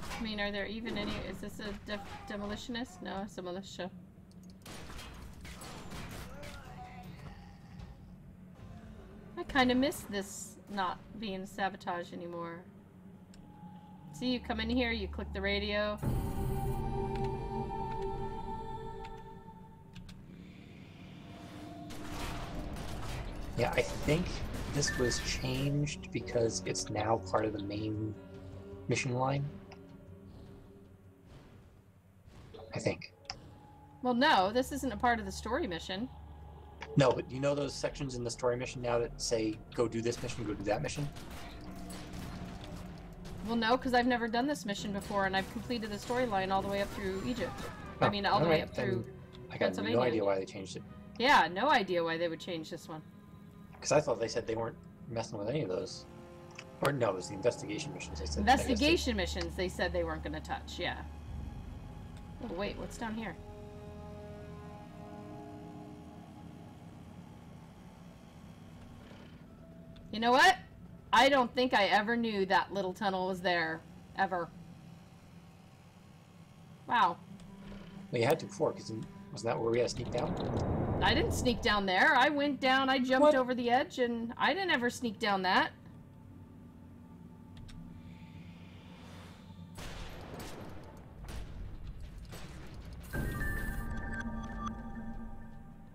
I mean, are there even any... Is this a demolitionist? No, it's a militia. I kind of miss this not being sabotage anymore. See, you come in here, you click the radio. Yeah, I think this was changed because it's now part of the main mission line. I think. Well, no, this isn't a part of the story mission. No, but you know those sections in the story mission now that say, go do this mission, go do that mission? Well, no, because I've never done this mission before, and I've completed the storyline all the way up through Egypt. I mean, all the way up through I got no idea why they changed it. Yeah, no idea why they would change this one. Because I thought they said they weren't messing with any of those. Or no, it was the investigation missions. They said Investigation missions, they said they weren't going to touch, yeah. Oh, wait, what's down here? You know what? I don't think I ever knew that little tunnel was there. Ever. Wow. Well, you had to before, because wasn't that where we had to sneak down? I didn't sneak down there. I went down, I jumped over the edge, and I didn't ever sneak down that.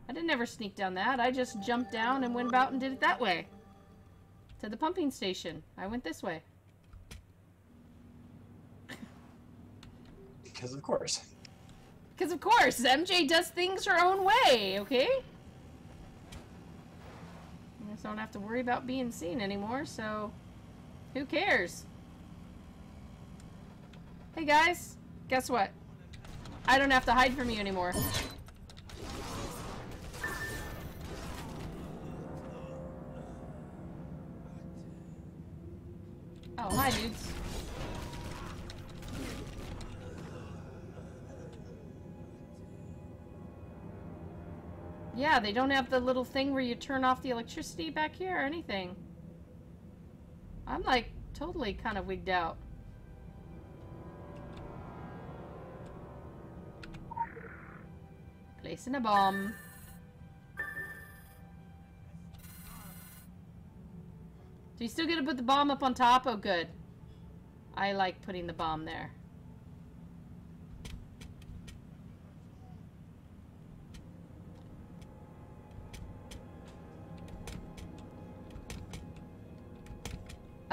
I didn't ever sneak down that. I just jumped down and went about and did it that way. To the pumping station. I went this way. Because of course. Because of course, MJ does things her own way, okay? So don't have to worry about being seen anymore, so who cares? Hey guys, guess what? I don't have to hide from you anymore. Oh, hi dudes. Yeah, they don't have the little thing where you turn off the electricity back here or anything. I'm like totally kind of wigged out. Placing a bomb. So you still get to put the bomb up on top? Oh, good. I like putting the bomb there.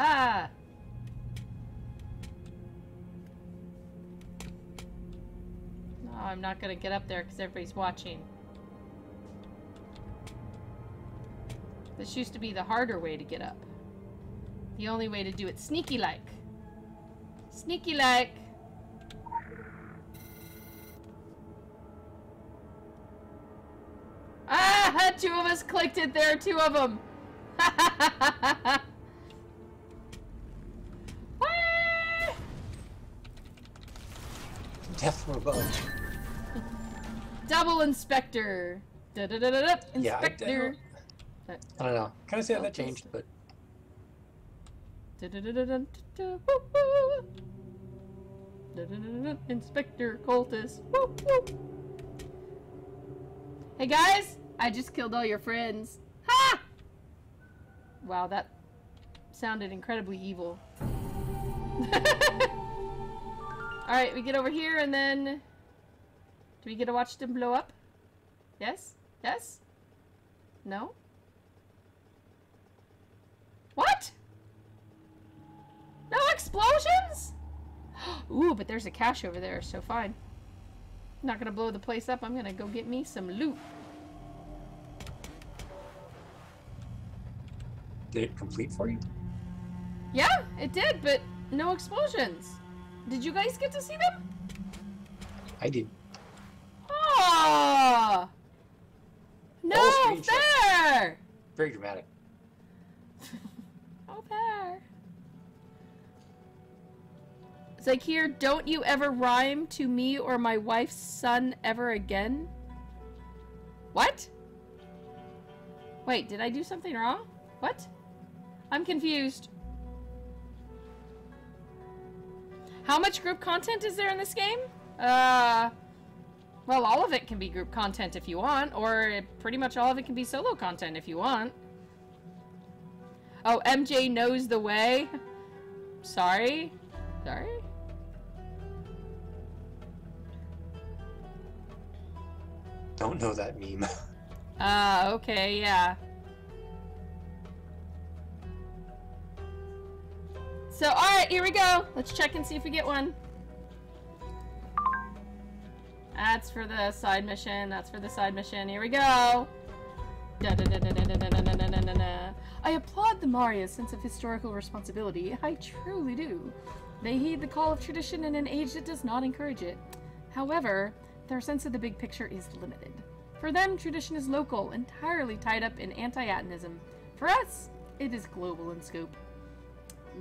Ah! No, I'm not gonna get up there because everybody's watching. This used to be the harder way to get up. The only way to do it sneaky-like. Sneaky-like! Ah! Two of us clicked it there, two of them! Death from above. Double inspector. Da da da da da. Inspector. I don't know. Kind of see how that changed, but. Da da da da da da. Da da da da. Inspector Cultist. Woo woo. Hey guys, I just killed all your friends. Ha! Wow, that sounded incredibly evil. Alright, we get over here and then... Do we get to watch them blow up? Yes? Yes? No? What? No explosions? Ooh, but there's a cache over there, so fine. I'm not gonna blow the place up, I'm gonna go get me some loot. Did it complete for you? Yeah, it did, but no explosions. Did you guys get to see them? I did. Oh! No fair! Very dramatic. No fair. It's like here, don't you ever rhyme to me or my wife's son ever again? What? Wait, did I do something wrong? What? I'm confused. How much group content is there in this game? Well, all of it can be group content if you want, or pretty much all of it can be solo content if you want. Oh, MJ knows the way? Sorry? Sorry? Don't know that meme. Okay, yeah. So, alright, here we go. Let's check and see if we get one. That's for the side mission. That's for the side mission. Here we go. I applaud the Maria's sense of historical responsibility. I truly do. They heed the call of tradition in an age that does not encourage it. However, their sense of the big picture is limited. For them, tradition is local, entirely tied up in anti-Atanism. For us, it is global in scope.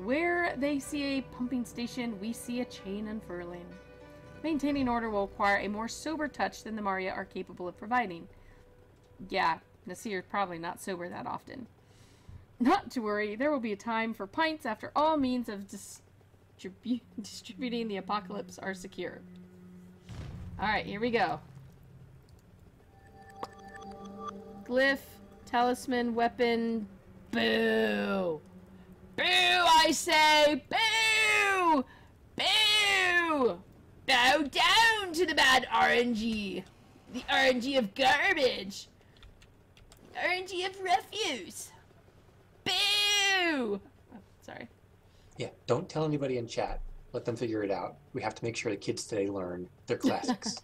Where they see a pumping station, we see a chain unfurling. Maintaining order will require a more sober touch than the Maria are capable of providing. Yeah, Nasir's probably not sober that often. Not to worry, there will be a time for pints after all means of distributing the apocalypse are secure. Alright, here we go. Glyph, talisman, weapon, boo! Boo, I say! Boo! Boo! Bow down to the bad RNG! The RNG of garbage! The RNG of refuse! Boo! Oh, sorry. Yeah, don't tell anybody in chat. Let them figure it out. We have to make sure the kids today learn their classics.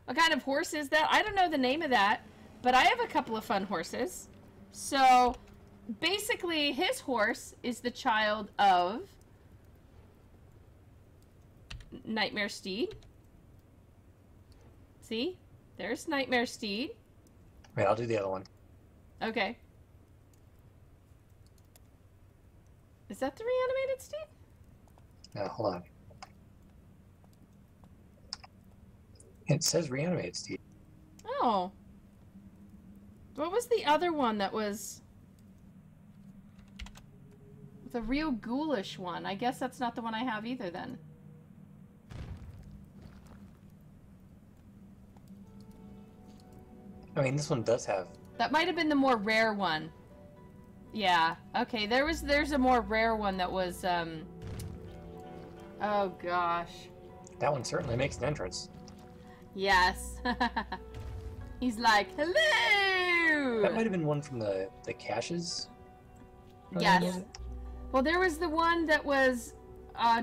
What kind of horse is that? I don't know the name of that, but I have a couple of fun horses. So, basically, his horse is the child of Nightmare Steed. See? There's Nightmare Steed. Wait, I'll do the other one. Okay. Is that the reanimated Steed? No, hold on. It says reanimated Steve. Oh. What was the other one that was... the real ghoulish one? I guess that's not the one I have either, then. I mean, this one does have... That might have been the more rare one. Yeah. Okay, there's a more rare one that was, oh, gosh. That one certainly makes an entrance. Yes. He's like, hello! That might have been one from the caches. Yes. Well, there was the one that was,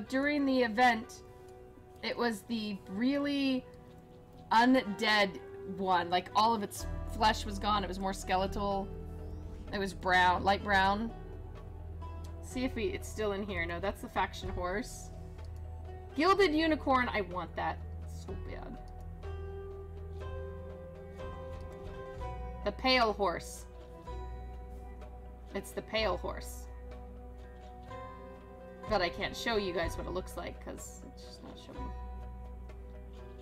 during the event, it was the really undead one. Like, all of its flesh was gone. It was more skeletal. It was brown, light brown. See if it's still in here. No, that's the faction horse. Gilded unicorn. I want that so bad. The pale horse. It's the pale horse. But I can't show you guys what it looks like because it's just not showing.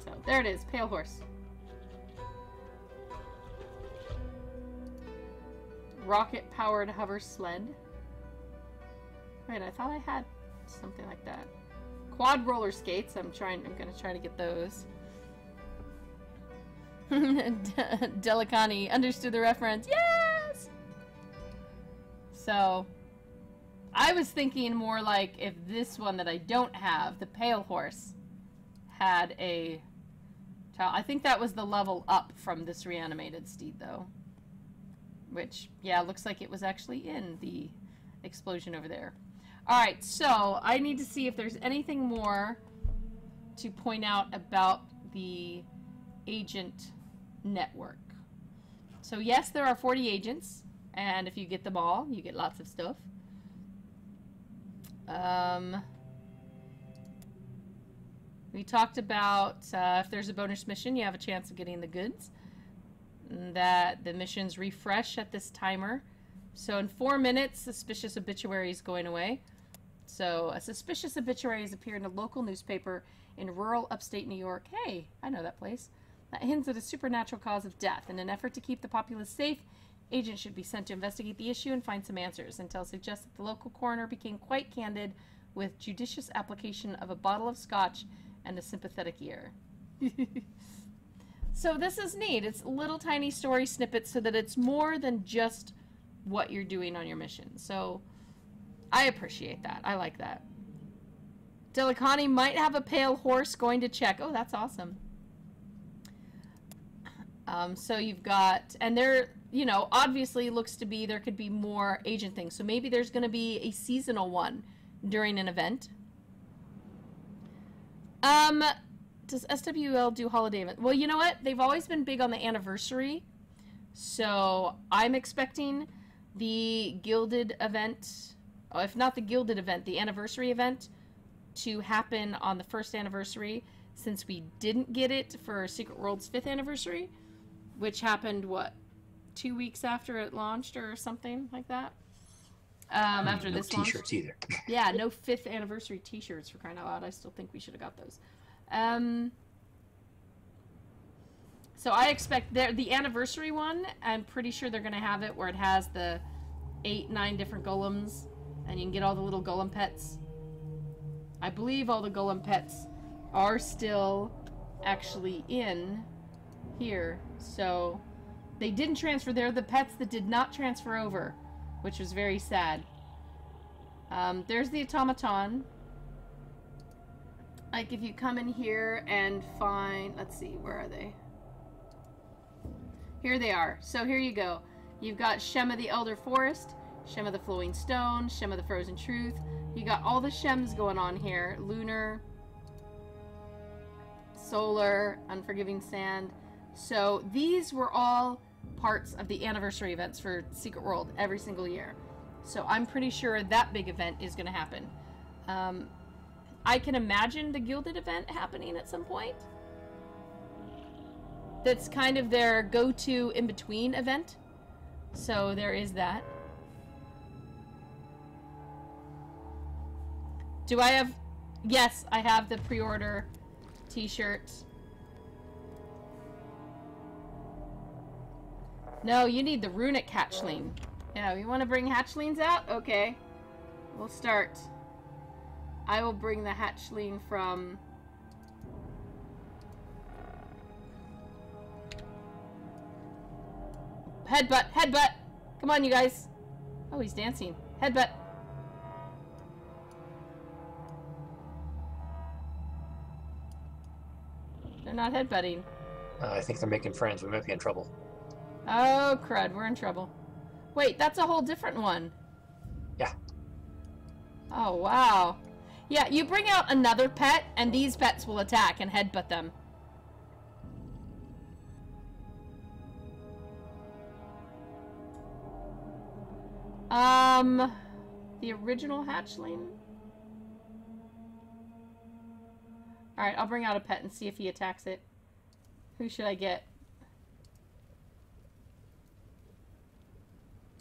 So there it is, pale horse. Rocket-powered hover sled. Wait, I thought I had something like that. Quad roller skates. I'm gonna try to get those. Delicani understood the reference. Yes! So, I was thinking more like if this one that I don't have, the pale horse, had a child. I think that was the level up from this reanimated steed, though. Which, yeah, looks like it was actually in the explosion over there. Alright, so I need to see if there's anything more to point out about the agent network. So yes, there are 40 agents, and if you get them all, you get lots of stuff. We talked about if there's a bonus mission, you have a chance of getting the goods. That the missions refresh at this timer. So in 4 minutes, suspicious obituary is going away. So a suspicious obituary has appeared in a local newspaper in rural upstate New York. Hey, I know that place. That hints at a supernatural cause of death. In an effort to keep the populace safe, agents should be sent to investigate the issue and find some answers. Intel suggests that the local coroner became quite candid with judicious application of a bottle of scotch and a sympathetic ear. So this is neat. It's little tiny story snippets so that it's more than just what you're doing on your mission. So I appreciate that. I like that. Delicani might have a pale horse going to check. Oh, that's awesome. So you've got, and there, you know, obviously looks to be there could be more agent things. So maybe there's going to be a seasonal one during an event. Does SWL do holiday event? Well, you know what? They've always been big on the anniversary. So I'm expecting the Gilded event, oh, if not the Gilded event, the anniversary event to happen on the first anniversary, since we didn't get it for Secret World's 5th anniversary, which happened, what, 2 weeks after it launched or something like that? After this launch. T-shirts either. Yeah, no 5th anniversary t-shirts, for crying out loud. I still think we should have got those. So I expect the anniversary one, I'm pretty sure they're going to have it where it has the 8-9 different golems, and you can get all the little golem pets. I believe all the golem pets are still actually in here, so they didn't transfer. They're the pets that did not transfer over, which was very sad. There's the Otamatone. Like, if you come in here and find... Let's see, where are they? Here they are. So here you go. You've got Shem of the Elder Forest, Shem of the Flowing Stone, Shem of the Frozen Truth. You got all the Shems going on here. Lunar, Solar, Unforgiving Sand. So these were all parts of the anniversary events for Secret World every single year. So I'm pretty sure that big event is going to happen. I can imagine the Gilded event happening at some point. That's kind of their go-to in-between event. So there is that. Do I have... Yes, I have the pre-order t-shirt. No, you need the runic hatchling. Yeah, you want to bring hatchlings out? Okay. We'll start. I will bring the hatchling from... Headbutt! Headbutt! Come on, you guys. Oh, he's dancing. Headbutt. They're not headbutting. I think they're making friends. We might be in trouble. Oh, crud. We're in trouble. Wait, that's a whole different one. Yeah. Oh, wow. Yeah, you bring out another pet, and these pets will attack and headbutt them. The original hatchling? Alright, I'll bring out a pet and see if he attacks it. Who should I get?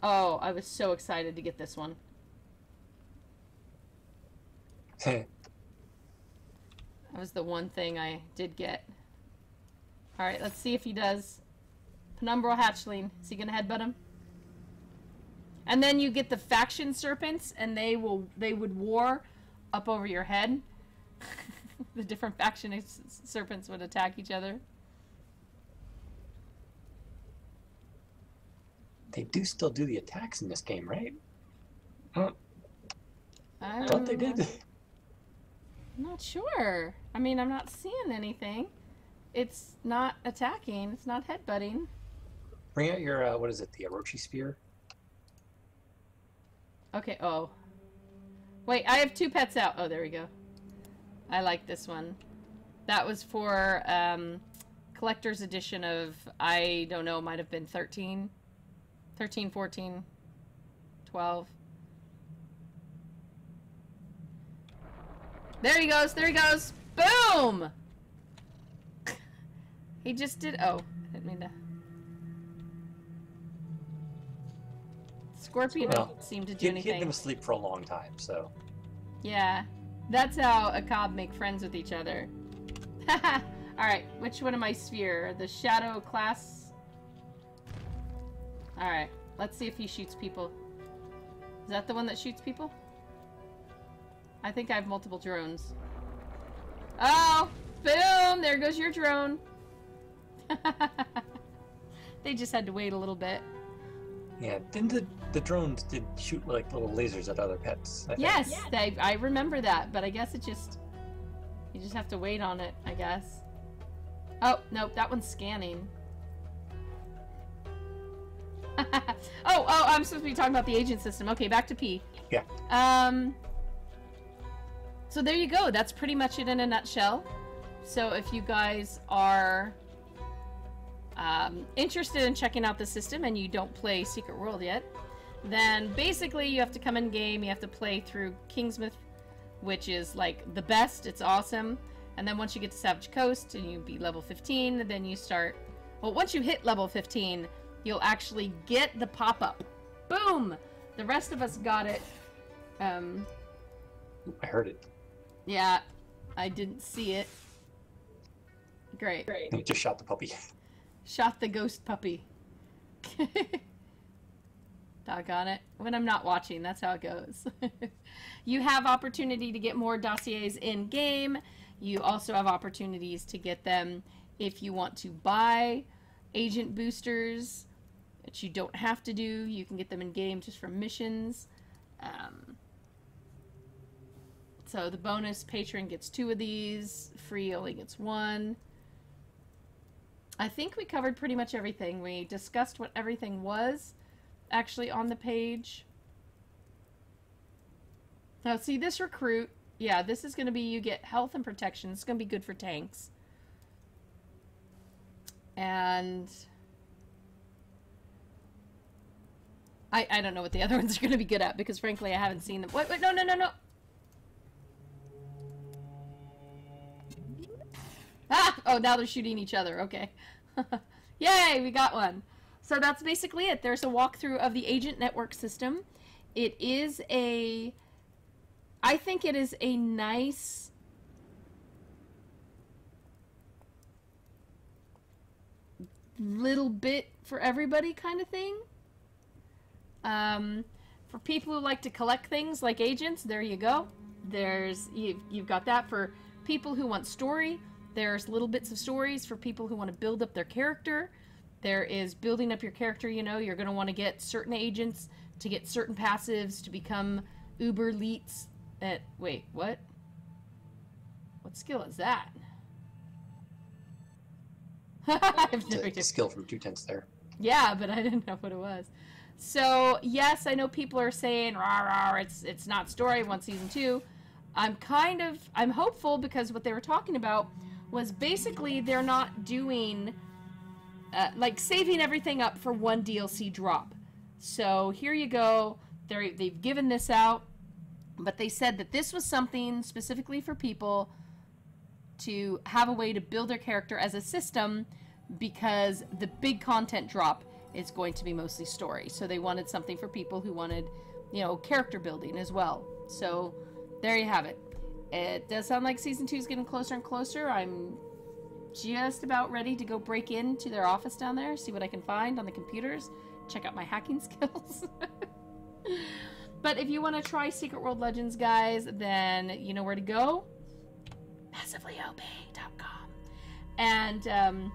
Oh, I was so excited to get this one. That was the one thing I did get. Alright, let's see if he does. Penumbral hatchling. Is he gonna headbutt him? And then you get the faction serpents, and they would war up over your head. The different faction serpents would attack each other. They do still do the attacks in this game, right? Huh. I Thought they did. I'm not sure. I mean, I'm not seeing anything. It's not attacking. It's not headbutting. Bring out your, what is it, the Orochi Spear? Okay, oh. Wait, I have two pets out. Oh, there we go. I like this one. That was for collector's edition of, I don't know, might have been 13, 14, 12. There he goes, there he goes. Boom! He just did, oh, I didn't mean to. Scorpion don't seem to do anything. He had them asleep for a long time, so. Yeah, that's how a cob make friends with each other. Alright, which one am I sphere? The shadow class? Alright, let's see if he shoots people. Is that the one that shoots people? I think I have multiple drones. Oh! Boom! There goes your drone. They just had to wait a little bit. Yeah, didn't the drones did shoot like little lasers at other pets? I think. Yes, I remember that, but I guess it just... You just have to wait on it, I guess. Oh, nope, that one's scanning. oh, I'm supposed to be talking about the agent system. Okay, back to P. Yeah. So there you go. That's pretty much it in a nutshell. So if you guys are interested in checking out the system and you don't play Secret World yet, then basically you have to come in game, you have to play through Kingsmouth, which is like the best, it's awesome. And then once you get to Savage Coast and you be level 15, then you start, well, once you hit level 15, you'll actually get the pop-up. Boom! The rest of us got it. I heard it. Yeah, I didn't see it. Great. You just shot the puppy. Shot the ghost puppy. Doggone it. When I'm not watching, that's how it goes. You have opportunity to get more dossiers in-game. You also have opportunities to get them if you want to buy agent boosters, which you don't have to do. You can get them in-game just from missions. So the bonus patron gets 2 of these. Free only gets 1. I think we covered pretty much everything. We discussed what everything was actually on the page. Now see this recruit. Yeah, this is going to be, you get health and protection. It's going to be good for tanks. And I don't know what the other ones are going to be good at, because frankly I haven't seen them. Wait, no, no, no, no. Ah! Oh, now they're shooting each other. Okay. Yay, we got one. So that's basically it. There's a walkthrough of the agent network system. It is a... I think it is a nice... little bit for everybody kind of thing. For people who like to collect things like agents, there you go. You've got that. For people who want story, there's little bits of stories. For people who want to build up their character, there is building up your character. You know, you're going to want to get certain agents to get certain passives to become uber elites. Wait, what? What skill is that? I have no idea. Skill from 2/10 there. Yeah, but I didn't know what it was. So, yes, I know people are saying, rah, rah, it's not story, I want season 2. I'm hopeful, because what they were talking about was basically they're not doing, like, saving everything up for one DLC drop. So, here you go. They've given this out, but they said that this was something specifically for people to have a way to build their character as a system, because the big content drop is going to be mostly story. So they wanted something for people who wanted, you know, character building as well. So there you have it. It does sound like season 2 is getting closer and closer. I'm just about ready to go break into their office down there, see what I can find on the computers, check out my hacking skills. But if you want to try Secret World Legends, guys, then you know where to go. MassivelyOP.com. And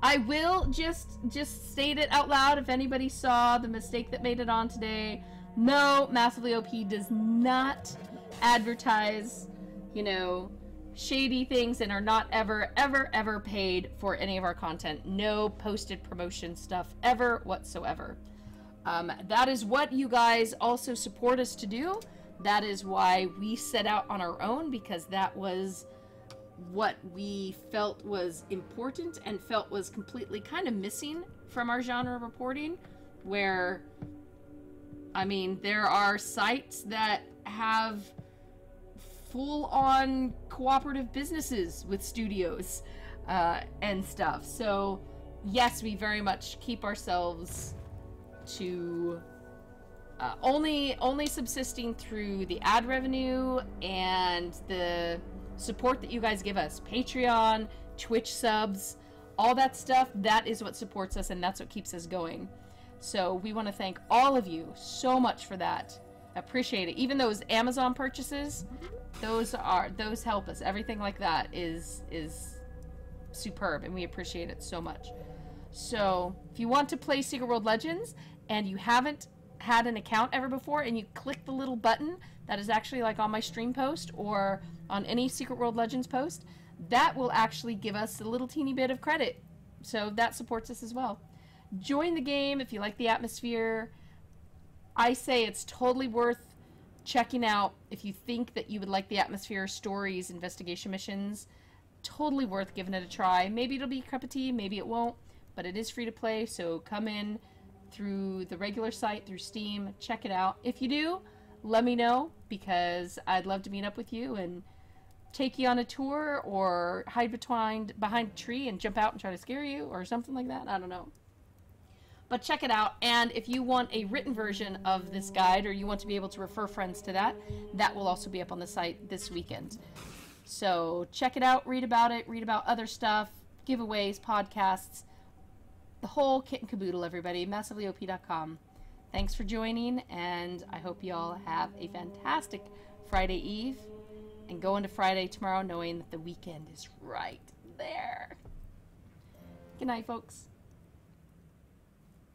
I will just state it out loud if anybody saw the mistake that made it on today. No, Massively OP does not advertise, you know, shady things, and are not ever paid for any of our content. No posted promotion stuff ever whatsoever. That is what you guys also support us to do. That is why we set out on our own, because that was what we felt was important and felt was completely kind of missing from our genre reporting, where, I mean, there are sites that have full-on cooperative businesses with studios and stuff. So yes, we very much keep ourselves to only subsisting through the ad revenue and the support that you guys give us. Patreon, Twitch subs, all that stuff, that is what supports us, and that's what keeps us going. So we want to thank all of you so much for that. Appreciate it. Even those Amazon purchases, those help us. Everything like that is superb, and we appreciate it so much. So if you want to play Secret World Legends and you haven't had an account ever before, and you click the little button that is actually like on my stream post or on any Secret World Legends post, that will actually give us a little teeny bit of credit. So that supports us as well. Join the game if you like the atmosphere. I say it's totally worth checking out if you think that you would like the atmosphere, stories, investigation missions. Totally worth giving it a try. Maybe it'll be a cup of tea, maybe it won't, but it is free to play, so come in through the regular site, through Steam, check it out. If you do, let me know, because I'd love to meet up with you and take you on a tour, or hide behind a tree and jump out and try to scare you, or something like that. I don't know. But check it out, and if you want a written version of this guide, or you want to be able to refer friends to that, that will also be up on the site this weekend. So check it out, read about it, read about other stuff, giveaways, podcasts, the whole kit and caboodle, everybody. MassivelyOP.com. Thanks for joining, and I hope you all have a fantastic Friday Eve, and go into Friday tomorrow knowing that the weekend is right there. Good night, folks.